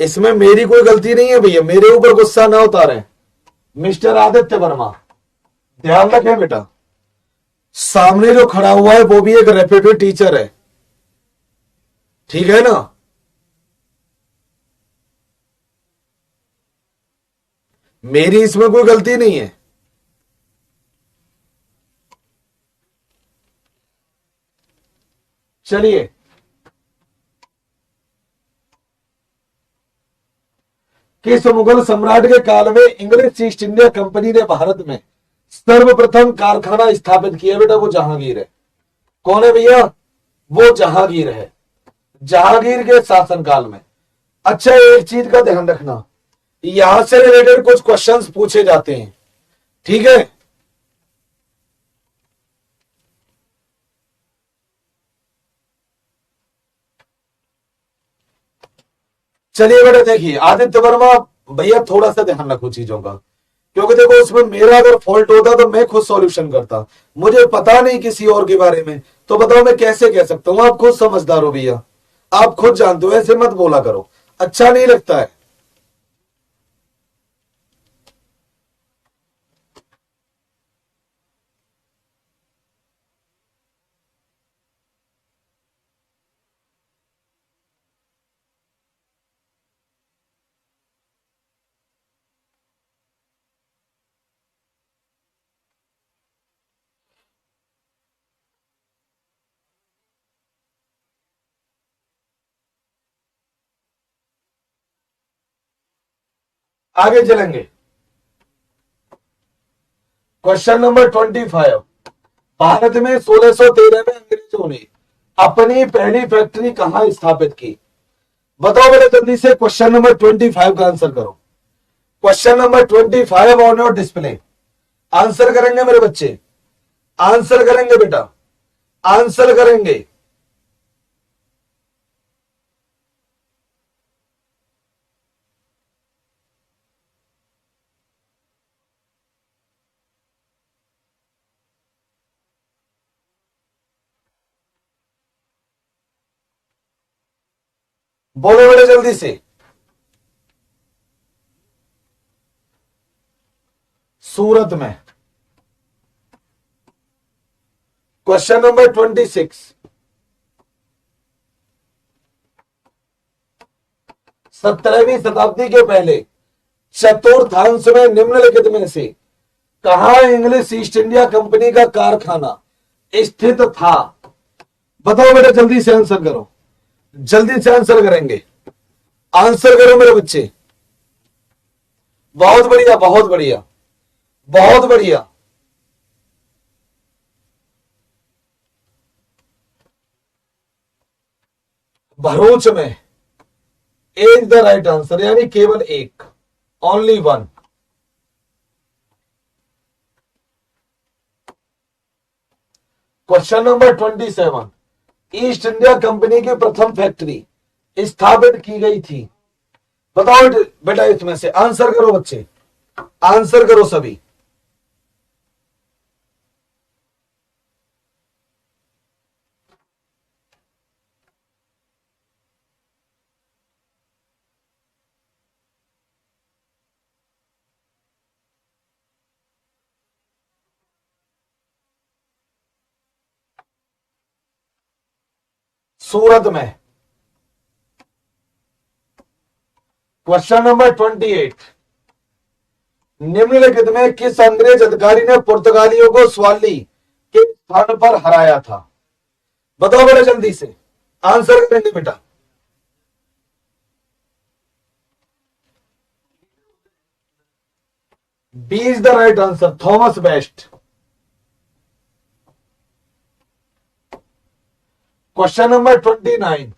[SPEAKER 1] इसमें मेरी कोई गलती नहीं है भैया, मेरे ऊपर गुस्सा ना उतारें। मिस्टर आदित्य वर्मा, ध्यान रखें बेटा, सामने जो खड़ा हुआ है वो भी एक रेप्यूटेड टीचर है। ठीक है ना। मेरी इसमें कोई गलती नहीं है। चलिए, किस मुगल सम्राट के काल में इंग्लिश ईस्ट इंडिया कंपनी ने भारत में सर्वप्रथम कारखाना स्थापित किया? बेटा वो जहांगीर है। कौन है भैया? वो जहांगीर है, जहांगीर के शासनकाल में। अच्छा एक चीज का ध्यान रखना, यहां से रिलेटेड कुछ क्वेश्चंस पूछे जाते हैं। ठीक है। चलिए बेटा देखिए, आदित्य वर्मा भैया थोड़ा सा ध्यान रखो चीजों का, क्योंकि देखो उसमें मेरा अगर फॉल्ट होता तो मैं खुद सॉल्यूशन करता। मुझे पता नहीं किसी और के बारे में, तो बताओ मैं कैसे कह सकता हूं? आप खुद समझदार हो भैया, आप खुद जानते हो, ऐसे मत बोला करो, अच्छा नहीं लगता है। आगे चलेंगे। क्वेश्चन नंबर 25, भारत में 1613 में अंग्रेजों ने अपनी पहली फैक्ट्री कहां स्थापित की? बताओ मेरे जल्दी से, क्वेश्चन नंबर 25 का आंसर करो। Question number 25 on your display. Answer करेंगे मेरे बच्चे, आंसर करेंगे बेटा, आंसर करेंगे। बोलो बेटे जल्दी से। सूरत में। Question number 26। 17वीं शताब्दी के पहले चतुर्थांश में निम्नलिखित में से कहां इंग्लिश ईस्ट इंडिया कंपनी का कारखाना स्थित था? बताओ बेटा जल्दी से आंसर करो। जल्दी से आंसर करेंगे। आंसर करो मेरे बच्चे। बहुत बढ़िया, बहुत बढ़िया, बहुत बढ़िया। भरूच में इज द राइट आंसर, यानी केवल एक, only one. Question number 27। East India company की प्रथम फैक्ट्री स्थापित की गई थी? बताओ बेटा इसमें से आंसर करो बच्चे, आंसर करो सभी। सूरत में। Question number 28। निम्नलिखित में किस अंग्रेज अधिकारी ने पुर्तगालियों को स्वाली के स्थान पर हराया था? बताओ बेटा जल्दी से, आंसर करेंगे बेटा। B is the right answer, Thomas Best. Question number 29।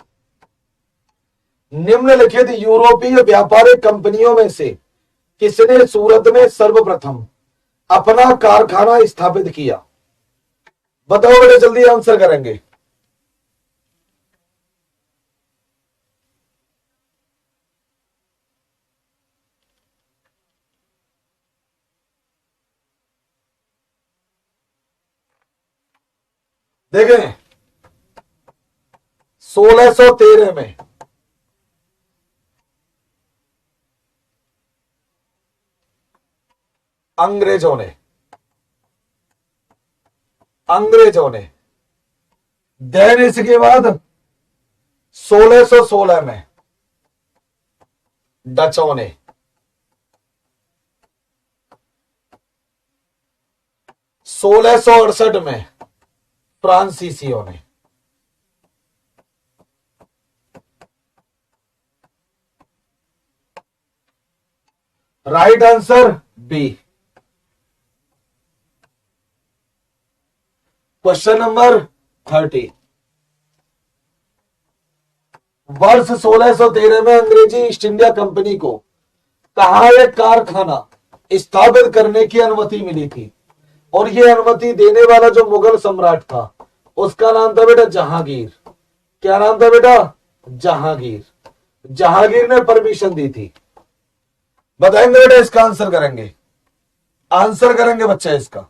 [SPEAKER 1] निम्नलिखित यूरोपीय व्यापारिक कंपनियों में से किसने सूरत में सर्वप्रथम अपना कारखाना स्थापित किया? बताओ बेटा जल्दी आंसर करेंगे। देखें 1613 में अंग्रेजों ने देन इसके बाद 1616 में डचों ने, 1668 में फ्रांसीसियों ने। Right answer B. Question number 30। वर्ष 1613 में अंग्रेजी ईस्ट इंडिया कंपनी को कहां एक कारखाना स्थापित करने की अनुमति मिली थी? और यह अनुमति देने वाला जो मुगल सम्राट था उसका नाम था बेटा जहांगीर। क्या नाम था बेटा? जहांगीर। जहांगीर ने परमिशन दी थी। बताएंगे बेटा, इसका आंसर करेंगे, आंसर करेंगे बच्चा इसका।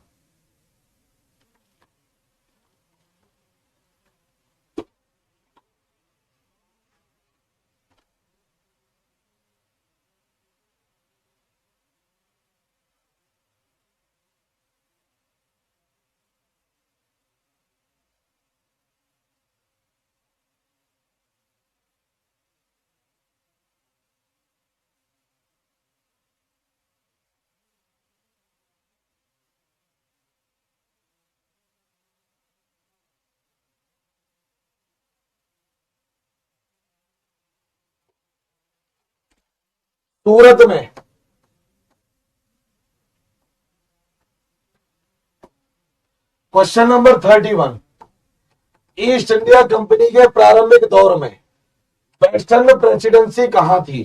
[SPEAKER 1] सूरत में। Question number 31। East India company के प्रारंभिक दौर में वेस्टर्न प्रेसिडेंसी कहां थी?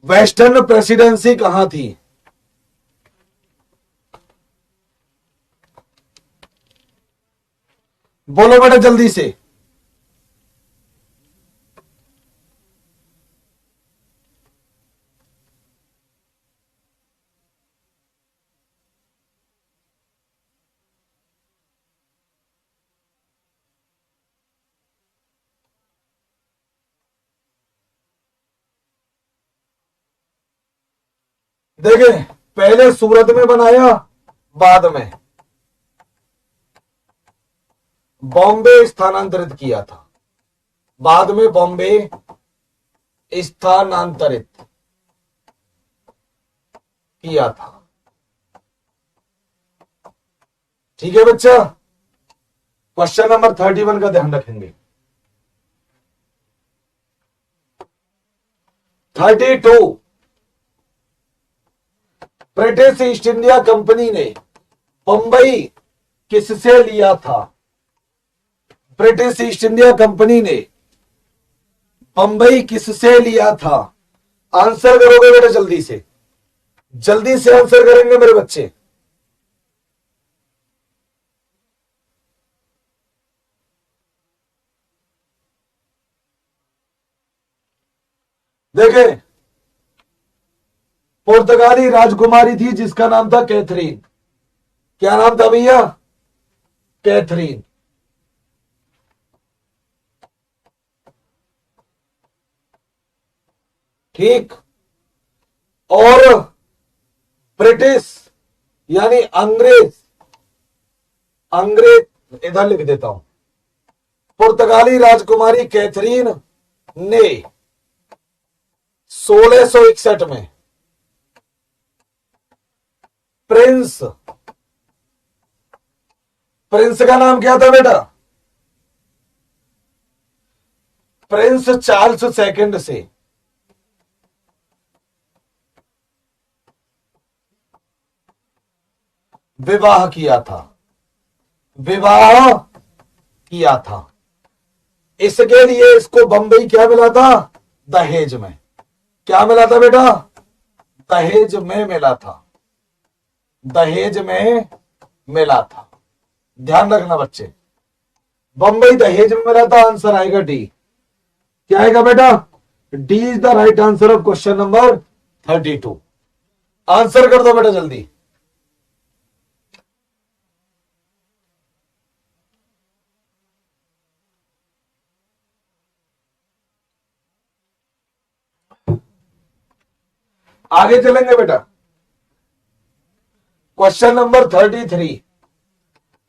[SPEAKER 1] वेस्टर्न प्रेसिडेंसी कहां थी? बोलो बेटा जल्दी से। देखें, पहले सूरत में बनाया, बाद में बॉम्बे स्थानांतरित किया था, बाद में बॉम्बे स्थानांतरित किया था। ठीक है बच्चा, क्वेश्चन नंबर 31 का ध्यान रखेंगे। 32, ब्रिटिश ईस्ट इंडिया कंपनी ने बंबई किससे लिया था? ब्रिटिश ईस्ट इंडिया कंपनी ने बंबई किससे लिया था? आंसर करोगे बेटा जल्दी से, जल्दी से आंसर करेंगे मेरे बच्चे। देखें, पुर्तगाली राजकुमारी थी जिसका नाम था कैथरीन। क्या नाम था भैया? कैथरीन। ठीक। और ब्रिटिश यानी अंग्रेज, अंग्रेज इधर लिख देता हूं, पुर्तगाली राजकुमारी कैथरीन ने 1661 में प्रिंस, प्रिंस का नाम क्या था बेटा? प्रिंस चार्ल्स सेकंड से विवाह किया था, विवाह किया था। इसके लिए इसको बंबई क्या मिला था? दहेज में। क्या मिला था बेटा? दहेज में मिला था, दहेज में मिला था। ध्यान रखना बच्चे, बंबई दहेज में मिला था। आंसर आएगा डी। क्या आएगा बेटा? D is the right answer of question number 32। Answer कर दो बेटा जल्दी। आगे चलेंगे बेटा। क्वेश्चन नंबर 33,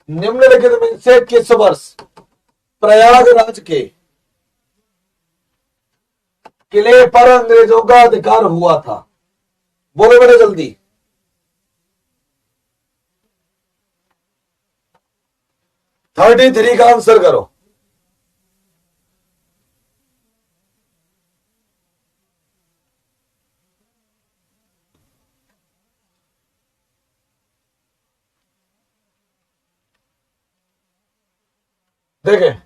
[SPEAKER 1] निम्नलिखित में से किस वर्ष प्रयागराज के किले पर अंग्रेजों का अधिकार हुआ था? बोलो बेटा जल्दी। थर्टी थ्री का आंसर करो। देखें,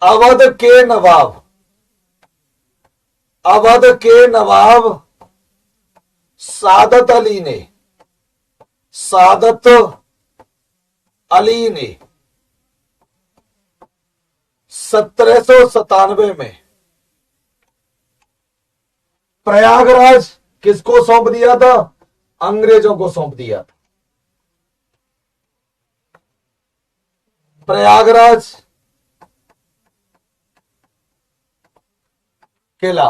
[SPEAKER 1] अवध के नवाब, अवध के नवाब सादत अली ने, सादत अली ने 1797 में प्रयागराज किसको सौंप दिया था? अंग्रेजों को सौंप दिया था। प्रयागराज किला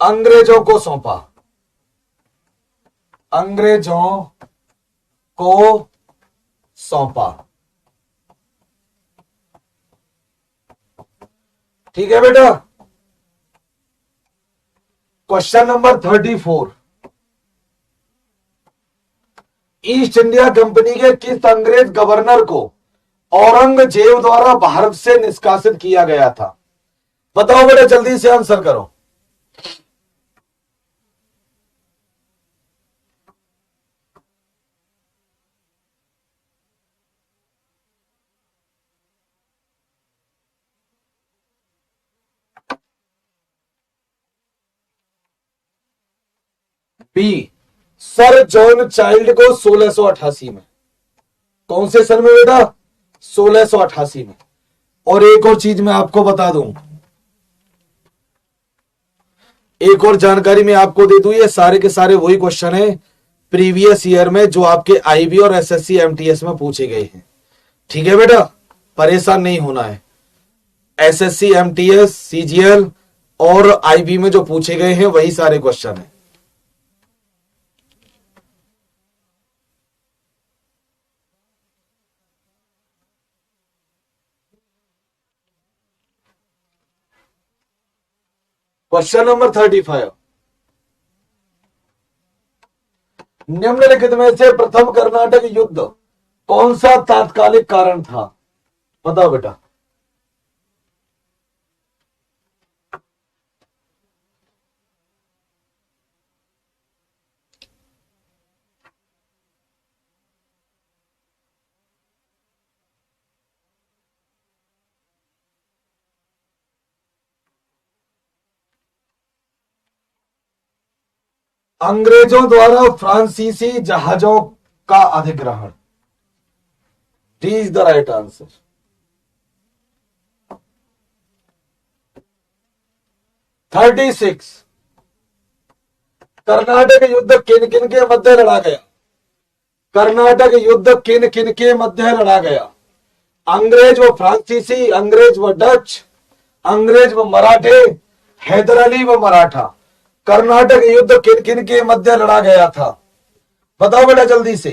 [SPEAKER 1] अंग्रेजों को सौंपा, अंग्रेजों को सौंपा। ठीक है बेटा। Question number 34, east India company के किस अंग्रेज गवर्नर को औरंगजेब द्वारा भारत से निष्कासित किया गया था? बताओ बेटा जल्दी से आंसर करो। बी, सर जॉन चाइल्ड को 1688 में। कौन से सन में बेटा? 1688 में। और एक और चीज मैं आपको बता दूं, एक और जानकारी मैं आपको दे दूं, ये सारे के सारे वही क्वेश्चन है प्रीवियस ईयर में जो आपके आईबी और एसएससी एमटीएस में पूछे गए हैं। ठीक है बेटा, परेशान नहीं होना है। एसएससी एमटीएस सीजीएल और आईबी में जो पूछे गए हैं वही सारे क्वेश्चन है। क्वेश्चन नंबर 35, निम्नलिखित में से प्रथम कर्नाटक युद्ध कौन सा तात्कालिक कारण था? बताओ बेटा। अंग्रेजों द्वारा फ्रांसीसी जहाजों का अधिग्रहण। D is the right answer. 36, Karnataka युद्ध किन किन के मध्य लड़ा गया? कर्नाटक युद्ध किन किन के मध्य लड़ा गया? अंग्रेज व फ्रांसीसी, अंग्रेज व डच, अंग्रेज व मराठे, हैदर अली व मराठा। कर्नाटक युद्ध किन किन के मध्य लड़ा गया था? बताओ बेटा जल्दी से।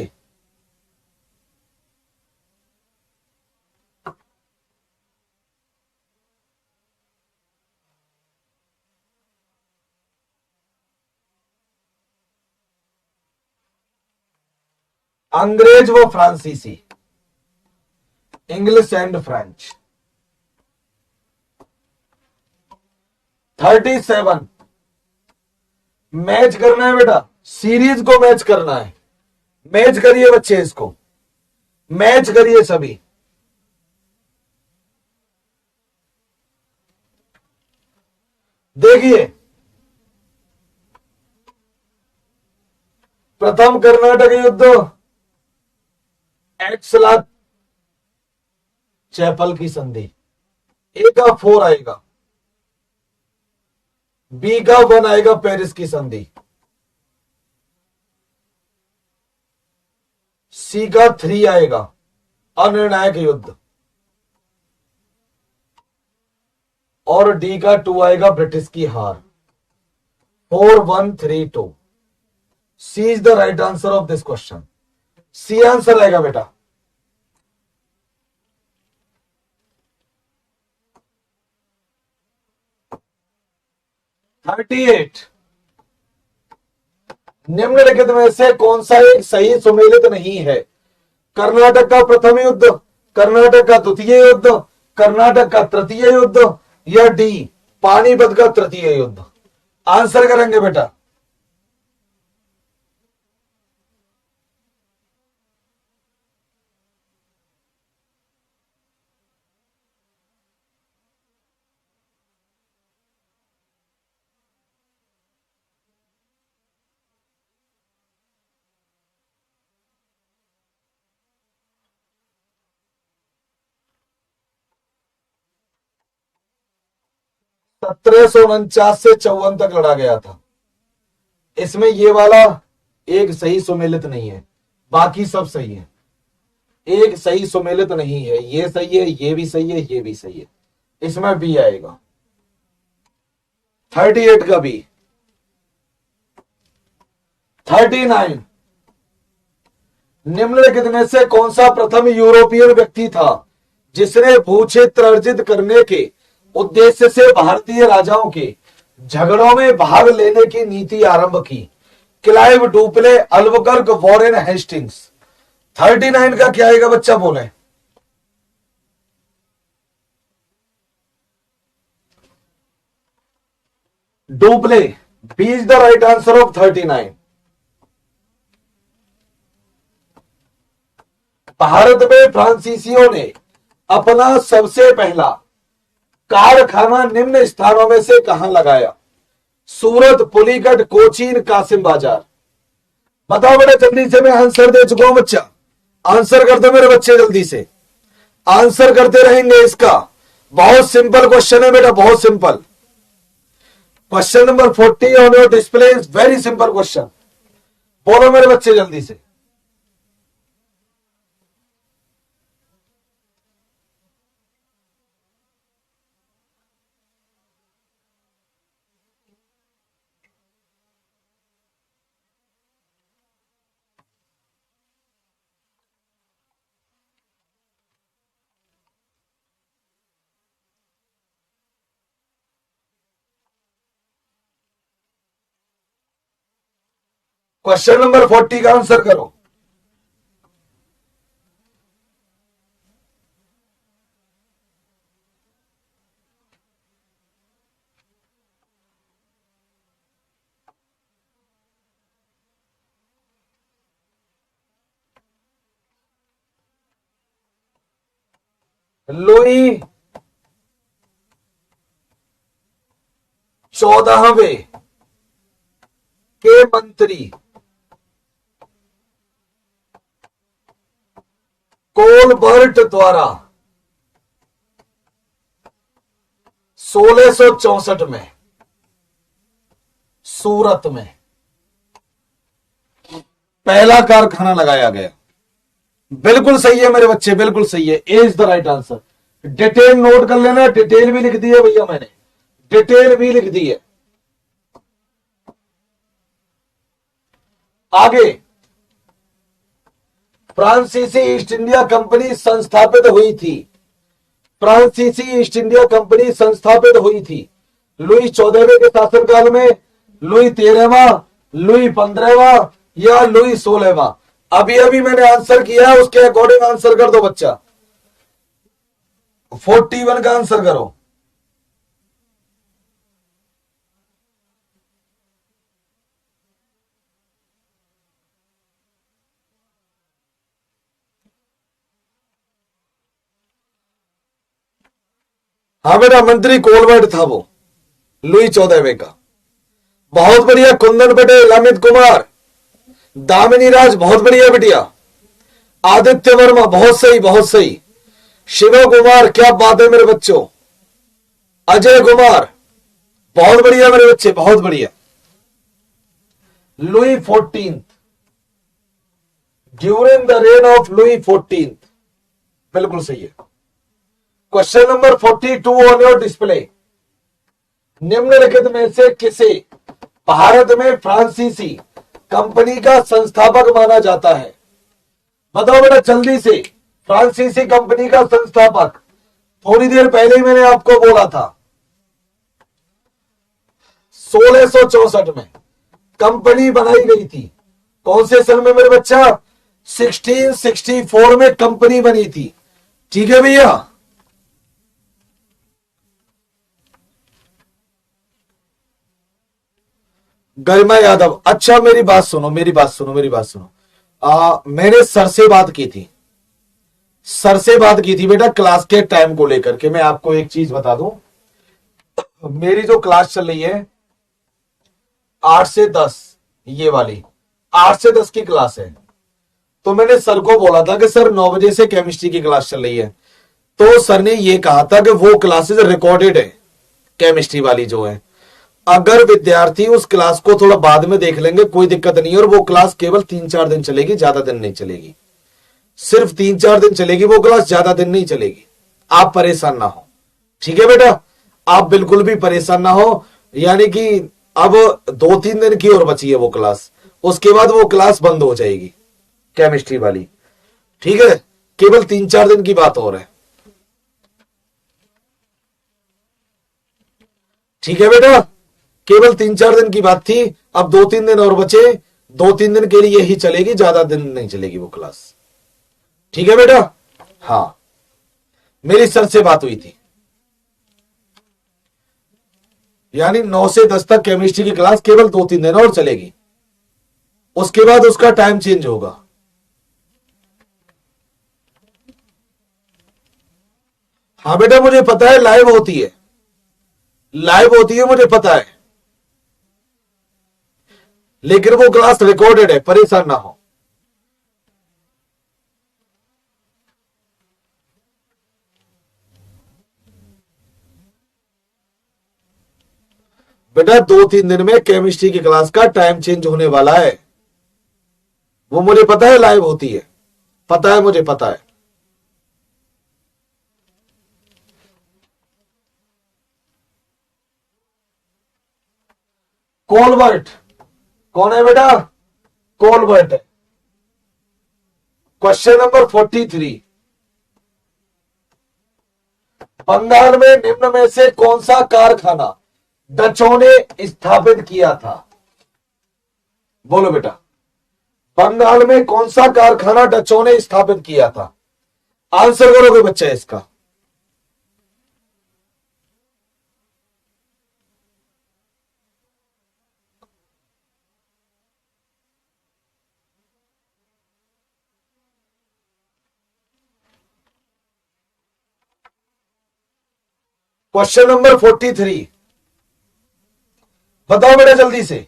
[SPEAKER 1] अंग्रेज व फ्रांसीसी, इंग्लिश एंड फ्रेंच। 37, मैच करना है बेटा, सीरीज को मैच करना है। मैच करिए बच्चे, इसको मैच करिए सभी। देखिए, प्रथम कर्नाटक युद्ध एक्सला चैपल की संधि, ए का 4 आएगा, बी का 1 आएगा पेरिस की संधि, सी का 3 आएगा अनिर्णायक युद्ध, और डी का 2 आएगा ब्रिटिश की हार। 4132, C is the right answer of this question. C answer आएगा बेटा। थर्टी एट, निम्नलिखित में से कौन सा एक सही सुमेलित नहीं है? कर्नाटक का प्रथम युद्ध, कर्नाटक का द्वितीय युद्ध, कर्नाटक का तृतीय युद्ध, या डी पानीपत का तृतीय युद्ध। आंसर करेंगे बेटा। सत्रह सौ 49 से 54 तक लड़ा गया था। इसमें ये वाला एक सही सुमेलित नहीं है, बाकी सब सही है। एक सही सुमेलित नहीं है, ये सही है, ये भी सही है, ये भी सही है। इसमें बी आएगा। 38 का बी। 39, निम्नलिखित में से कौन सा प्रथम यूरोपियन व्यक्ति था जिसने भूक्षेत्र अर्जित करने के उद्देश्य से भारतीय राजाओं के झगड़ों में भाग लेने की नीति आरंभ की? Clive, Dupleix, Albuquerque, Warren Hastings. 39 का क्या आएगा बच्चा बोले? Dupleix, B is the right answer of 39। Bharat में फ्रांसीसियों ने अपना सबसे पहला कारखाना निम्न स्थानों में से कहां लगाया? सूरत, पुलीगढ़, कोचीन, कासिम बाजार। बताओ बेटा जल्दी से, मैं आंसर दे चुका हूं बच्चा। आंसर करते मेरे बच्चे जल्दी से, आंसर करते रहेंगे इसका। बहुत सिंपल क्वेश्चन है बेटा, बहुत simple. Question number 40 on your display is very simple question. बोलो मेरे बच्चे जल्दी से। क्वेश्चन नंबर 40 का आंसर करो। लुई 14वें के मंत्री कोलबर्ट द्वारा 1664 में सूरत में पहला कारखाना लगाया गया। बिल्कुल सही है मेरे बच्चे, बिल्कुल सही है। A is the right answer. Detail note कर लेना, डिटेल भी लिख दी है भैया मैंने, डिटेल भी लिख दी है। आगे, फ्रांसीसी ईस्ट इंडिया कंपनी संस्थापित हुई थी। फ्रांसीसी ईस्ट इंडिया कंपनी संस्थापित हुई थी लुई 14वें के शासनकाल में, लुई 13वां, लुई 15वां या लुई 16वां। अभी अभी मैंने आंसर किया, उसके अकॉर्डिंग आंसर कर दो बच्चा। 41 का आंसर करो। हाँ बेटा, मंत्री कोलबर्ट था वो, लुई 14वें का। बहुत बढ़िया। कुंदन पटेल, अमित कुमार, दामिनी राज, बहुत बढ़िया बिटिया। आदित्य वर्मा, बहुत सही, बहुत सही। शिव कुमार, क्या बात है मेरे बच्चों। अजय कुमार, बहुत बढ़िया मेरे बच्चे, बहुत बढ़िया। Louis 14, during the rain of Louis 14, बिल्कुल सही है। Question number 42 on your display. निम्नलिखित में से किसे भारत में फ्रांसीसी कंपनी का संस्थापक माना जाता है? बताओ बेटा जल्दी से। फ्रांसीसी कंपनी का संस्थापक, थोड़ी देर पहले ही मैंने आपको बोला था, 1664 में कंपनी बनाई गई थी। कौन से सन में मेरे बच्चा? 1664 में कंपनी बनी थी। ठीक है भैया। गरिमा यादव, अच्छा मेरी बात सुनो, मेरी बात सुनो, मेरी बात सुनो। मैंने सर से बात की थी, सर से बात की थी बेटा क्लास के टाइम को लेकर के। मैं आपको एक चीज बता दूं, मेरी जो क्लास चल रही है 8 से 10, ये वाली 8 से 10 की क्लास है। तो मैंने सर को बोला था कि सर 9 बजे से केमिस्ट्री की क्लास चल रही है। तो सर ने ये कहा था कि वो क्लासेस रिकॉर्डेड है, केमिस्ट्री वाली जो है। अगर विद्यार्थी उस क्लास को थोड़ा बाद में देख लेंगे कोई दिक्कत नहीं है, और वो क्लास केवल 3-4 दिन चलेगी, ज्यादा दिन नहीं चलेगी। सिर्फ 3-4 दिन चलेगी वो क्लास, ज्यादा दिन नहीं चलेगी। आप परेशान ना हो, ठीक है बेटा, आप बिल्कुल भी परेशान ना हो। यानी कि अब 2-3 दिन की और बची है वो क्लास, उसके बाद वो क्लास बंद हो जाएगी केमिस्ट्री वाली। ठीक है, केवल 3-4 दिन की बात और है। ठीक है बेटा, केवल 3-4 दिन की बात थी, अब 2-3 दिन और बचे। 2-3 दिन के लिए ही चलेगी, ज्यादा दिन नहीं चलेगी वो क्लास। ठीक है बेटा। हाँ, मेरी सर से बात हुई थी, यानी 9 से 10 तक केमिस्ट्री की क्लास केवल 2-3 दिन और चलेगी, उसके बाद उसका टाइम चेंज होगा। हाँ बेटा, मुझे पता है लाइव होती है, लाइव होती है, मुझे पता है, लेकिन वो क्लास रिकॉर्डेड है, परेशान ना हो। बेटा 2-3 दिन में केमिस्ट्री की क्लास का टाइम चेंज होने वाला है, वो मुझे पता है, लाइव होती है, पता है, मुझे पता है। कोलबर्ट कौन है बेटा? कोलबर्ट है। क्वेश्चन नंबर 43, बंगाल में निम्न में से कौन सा कारखाना डचों ने स्थापित किया था? बोलो बेटा। बंगाल में कौन सा कारखाना डचों ने स्थापित किया था? आंसर करोगे बच्चा इसका? क्वेश्चन नंबर 43 बताओ बेटा जल्दी से।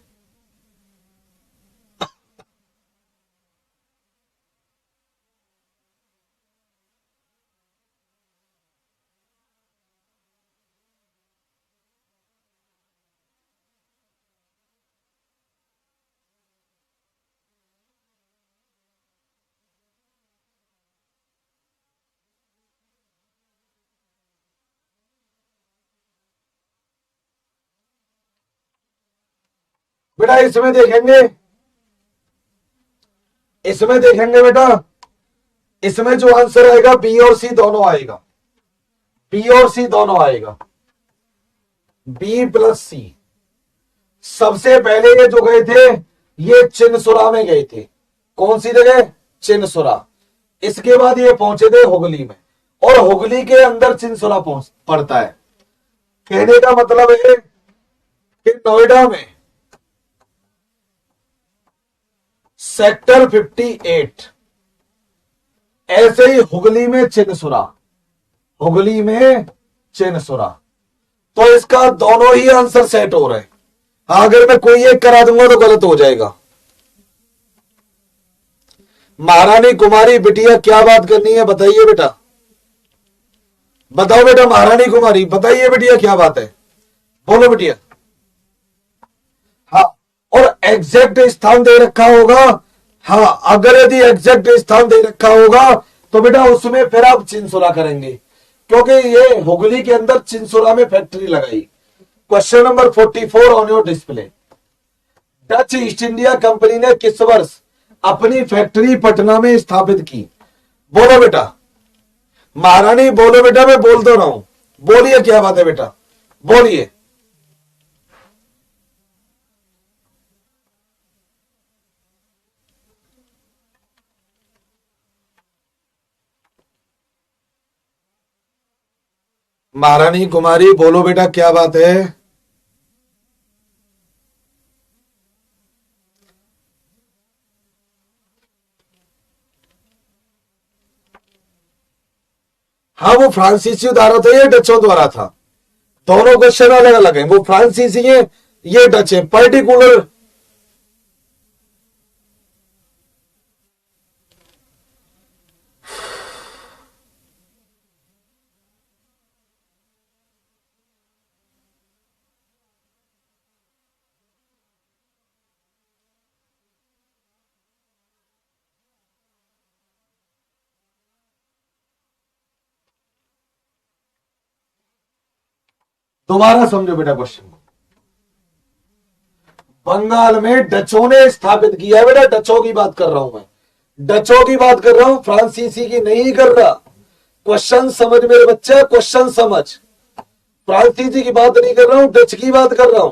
[SPEAKER 1] बेटा इसमें देखेंगे बेटा, इसमें जो आंसर आएगा बी और सी दोनों आएगा, बी और सी दोनों आएगा, बी प्लस सी। सबसे पहले ये जो गए थे ये चिनसुरा में गए थे। कौन सी जगह? चिनसुरा। इसके बाद ये पहुंचे थे हुगली में, और हुगली के अंदर चिनसुरा पड़ता है। कहने का मतलब है कि नोएडा में सेक्टर 58, ऐसे ही हुगली में चिनसुरा, हुगली में चिनसुरा। तो इसका दोनों ही आंसर सेट हो रहे हैं। अगर मैं कोई एक करा दूंगा तो गलत हो जाएगा। महारानी कुमारी बिटिया क्या बात करनी है बताइए बेटा, बताओ बेटा। महारानी कुमारी बताइए बिटिया क्या बात है, बोलो बिटिया। हाँ, और एग्जैक्ट स्थान दे रखा होगा। हाँ, अगर यदि एग्जैक्ट स्थान दे रखा होगा तो बेटा उसमें फिर आप चिनसुरा करेंगे, क्योंकि ये हुगली के अंदर चिनसुरा में फैक्ट्री लगाई। Question number 44 on your display. Dutch east India company ने किस वर्ष अपनी फैक्ट्री पटना में स्थापित की? बोलो बेटा। महारानी बोलो बेटा, मैं बोल तो रहा हूं, बोलिए क्या बात है बेटा, बोलिए। महारानी कुमारी बोलो बेटा क्या बात है। हाँ, वो फ्रांसीसी द्वारा था, ये डचों द्वारा था। दोनों क्वेश्चन अलग अलग हैं। वो फ्रांसीसी है, ये डच है। पर्टिकुलर दोबारा समझो बेटा क्वेश्चन को। बंगाल में डचों ने स्थापित किया है बेटा, डचों की बात कर रहा हूं मैं, डचों की बात कर रहा हूं, फ्रांसीसी की नहीं कर रहा। क्वेश्चन समझ मेरे बच्चे, क्वेश्चन समझ। फ्रांसीसी की बात नहीं कर रहा हूं, डच की बात कर रहा हूं,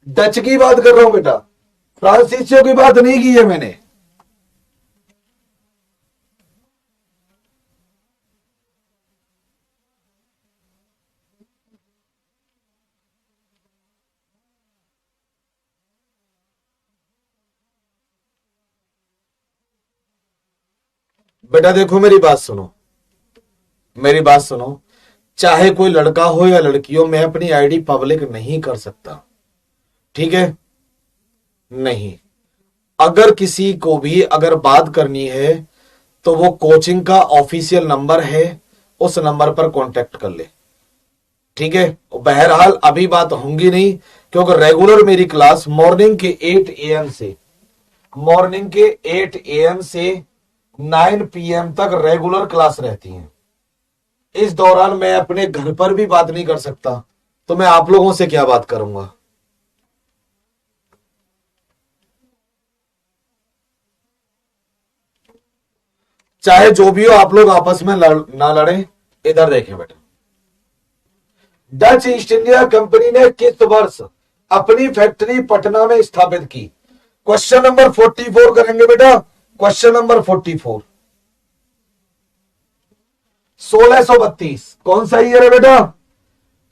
[SPEAKER 1] डच की बात कर रहा हूं बेटा, फ्रांसीसियों की बात नहीं की है मैंने। बेटा देखो मेरी बात सुनो, मेरी बात सुनो। चाहे कोई लड़का हो या लड़की हो, मैं अपनी आईडी पब्लिक नहीं कर सकता, ठीक है? नहीं। अगर किसी को भी अगर बात करनी है तो वो कोचिंग का ऑफिशियल नंबर है, उस नंबर पर कांटेक्ट कर ले, ठीक है? बहरहाल अभी बात होंगी नहीं, क्योंकि रेगुलर मेरी क्लास मॉर्निंग के 8 AM से, मॉर्निंग के 8 AM से 9 PM तक रेगुलर क्लास रहती है। इस दौरान मैं अपने घर पर भी बात नहीं कर सकता, तो मैं आप लोगों से क्या बात करूंगा? चाहे जो भी हो, आप लोग आपस में ना लड़े। इधर देखें बेटा, डच ईस्ट इंडिया कंपनी ने किस वर्ष अपनी फैक्ट्री पटना में स्थापित की? क्वेश्चन नंबर 44 करेंगे बेटा। क्वेश्चन नंबर 44, 1632 कौन सा ईयर है बेटा?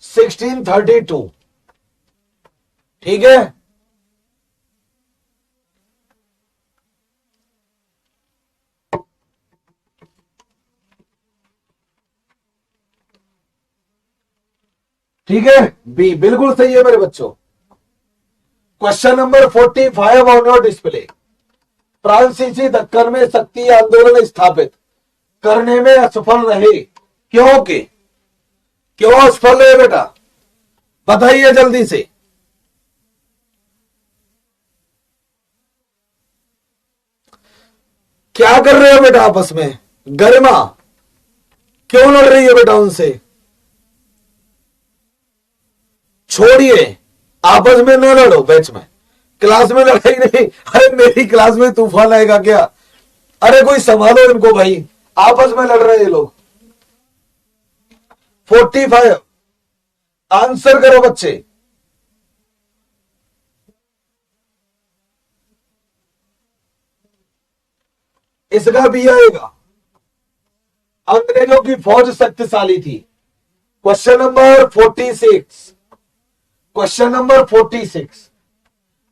[SPEAKER 1] 1632। ठीक है, ठीक है, बी बिल्कुल सही है मेरे बच्चों। Question number 45 on your display. फ्रांसीसी दक्कन में शक्ति आंदोलन स्थापित करने में असफल रहे, क्योंकि क्यों असफल रहे बेटा? बताइए जल्दी से। क्या कर रहे हो बेटा आपस में? गरिमा क्यों लड़ रही है बेटा उनसे? छोड़िए, आपस में न लड़ो, बैच में क्लास में लड़ाई नहीं। अरे मेरी क्लास में तूफान आएगा क्या? अरे कोई संभालो इनको भाई, आपस में लड़ रहे हैं लोग। 45 आंसर करो बच्चे। इसका भी आएगा। अंग्रेजों की फौज शक्तिशाली थी। क्वेश्चन नंबर 46, क्वेश्चन नंबर 46,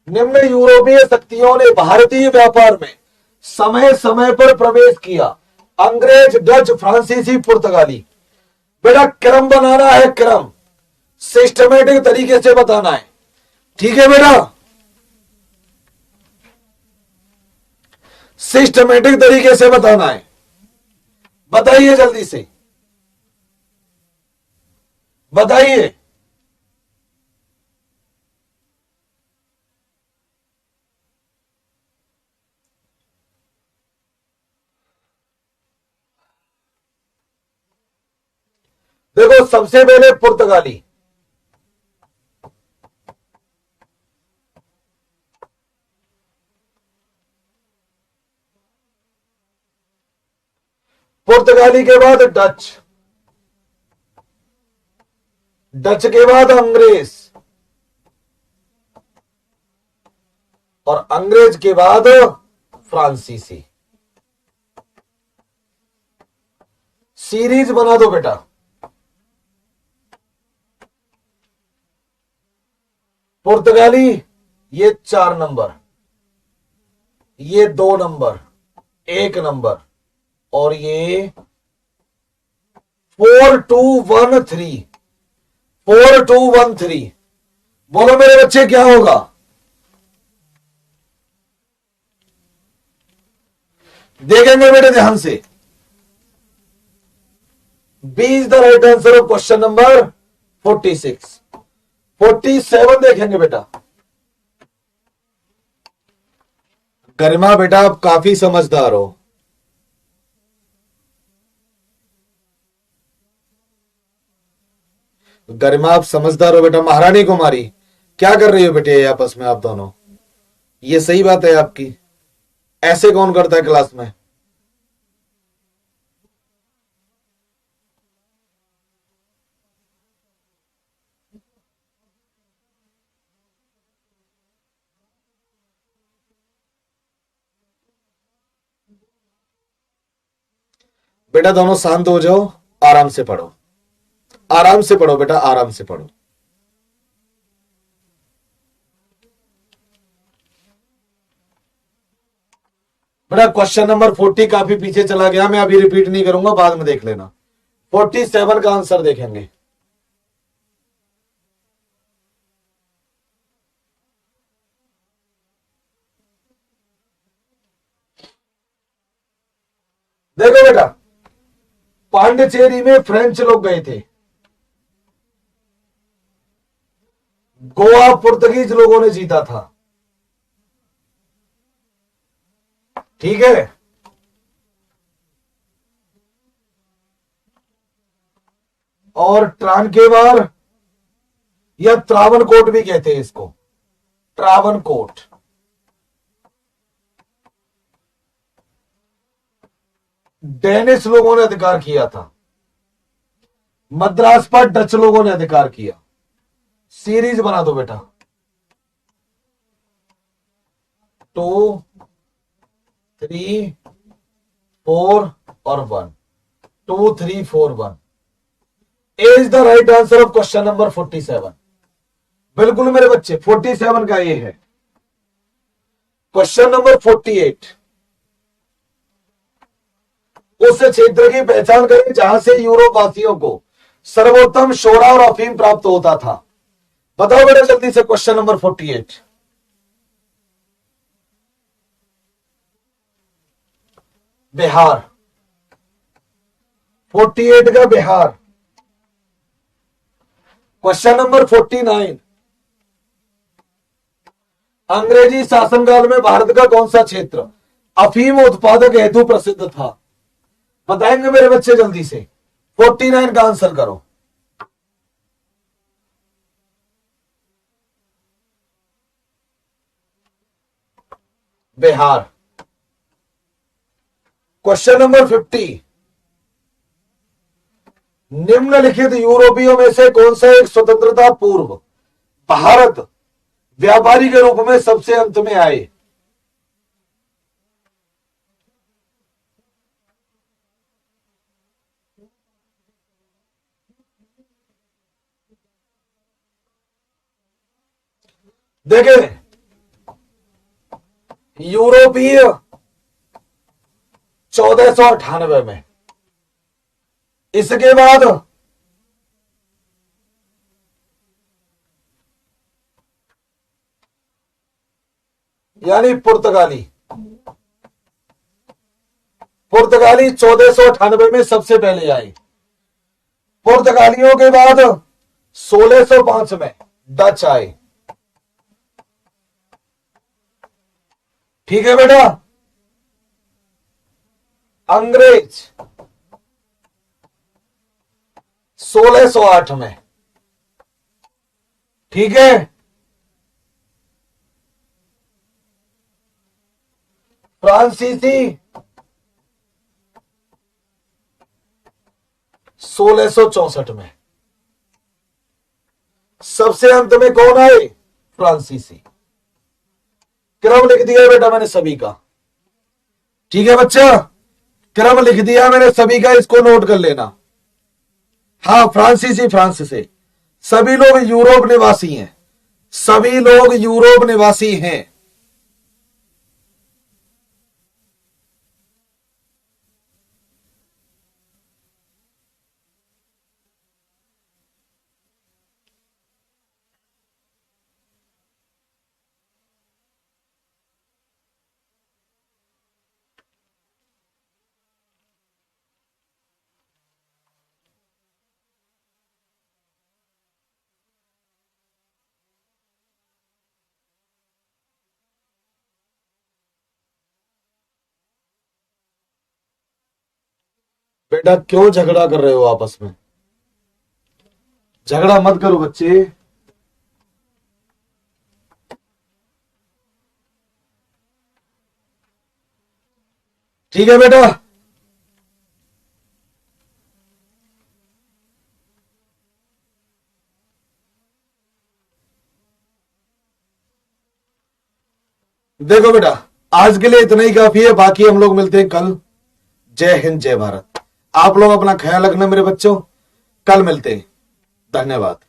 [SPEAKER 1] निम्न यूरोपीय शक्तियों ने भारतीय व्यापार में समय समय पर प्रवेश किया। अंग्रेज, डच, फ्रांसीसी, पुर्तगाली। बेटा क्रम बनाना है, क्रम सिस्टमेटिक तरीके से बताना है। ठीक है बेटा, सिस्टमेटिक तरीके से बताना है। बताइए जल्दी से, बताइए। देखो सबसे पहले पुर्तगाली, पुर्तगाली के बाद डच, डच के बाद अंग्रेज, और अंग्रेज के बाद फ्रांसीसी। सीरीज बना दो बेटा। पुर्तगाली ये 4 नंबर, ये 2 नंबर, 1 नंबर, और ये 4213, 4213। बोलो मेरे बच्चे क्या होगा? देखेंगे बेटे ध्यान से। B is the right answer of question number 46। 47 देखेंगे बेटा। गरिमा बेटा आप काफी समझदार हो। गरिमा आप समझदार हो बेटा। महारानी कुमारी क्या कर रही हो बेटे आपस में आप दोनों? ये सही बात है आपकी, ऐसे कौन करता है क्लास में? बेटा दोनों शांत हो जाओ, आराम से पढ़ो, आराम से पढ़ो बेटा, आराम से पढ़ो। बेटा क्वेश्चन नंबर 40 काफी पीछे चला गया, मैं अभी रिपीट नहीं करूंगा, बाद में देख लेना। 47 का आंसर देखेंगे। देखो बेटा, पांडिचेरी में फ्रेंच लोग गए थे, गोवा पुर्तगीज लोगों ने जीता था। ठीक है, और ट्रांकेवार या त्रावणकोट भी कहते हैं इसको, त्रावणकोट, डेनिश लोगों ने अधिकार किया था। मद्रास पर डच लोगों ने अधिकार किया। सीरीज बना दो बेटा। 2 3 4 और 1, 2 3 4 1 is the right answer of question number 47। बिल्कुल मेरे बच्चे 47 का ये है। क्वेश्चन नंबर 48, उस क्षेत्र की पहचान करें जहां से यूरोप वासियों को सर्वोत्तम शोरा और अफीम प्राप्त होता था। बताओ बेटा जल्दी से क्वेश्चन नंबर 48। बिहार, 48 का बिहार। क्वेश्चन नंबर 49, अंग्रेजी शासनकाल में भारत का कौन सा क्षेत्र अफीम उत्पादक हेतु प्रसिद्ध था? बताएंगे मेरे बच्चे जल्दी से। 49 का आंसर करो। बिहार। क्वेश्चन नंबर 50, निम्नलिखित यूरोपियों में से कौन सा एक स्वतंत्रता पूर्व भारत व्यापारी के रूप में सबसे अंत में आए? देखें, यूरोपीय 1498 में, इसके बाद यानी पुर्तगाली 1498 में सबसे पहले आए। पुर्तगालियों के बाद 1605 में डच आए। ठीक है बेटा। अंग्रेज 1608 में। ठीक है। फ्रांसीसी 1664 में। सबसे अंत में कौन आए? फ्रांसीसी। क्रम लिख दिया बेटा मैंने सभी का। ठीक है बच्चा, क्रम लिख दिया मैंने सभी का, इसको नोट कर लेना। हाँ, फ्रांसीसी फ्रांस से। सभी लोग यूरोप निवासी हैं, सभी लोग यूरोप निवासी हैं। बेटा क्यों झगड़ा कर रहे हो आपस में? झगड़ा मत करो बच्चे। ठीक है बेटा। देखो बेटा, आज के लिए इतना ही काफी है, बाकी हम लोग मिलते हैं कल। जय हिंद, जय भारत। आप लोग अपना ख्याल रखना मेरे बच्चों, कल मिलते हैं। धन्यवाद।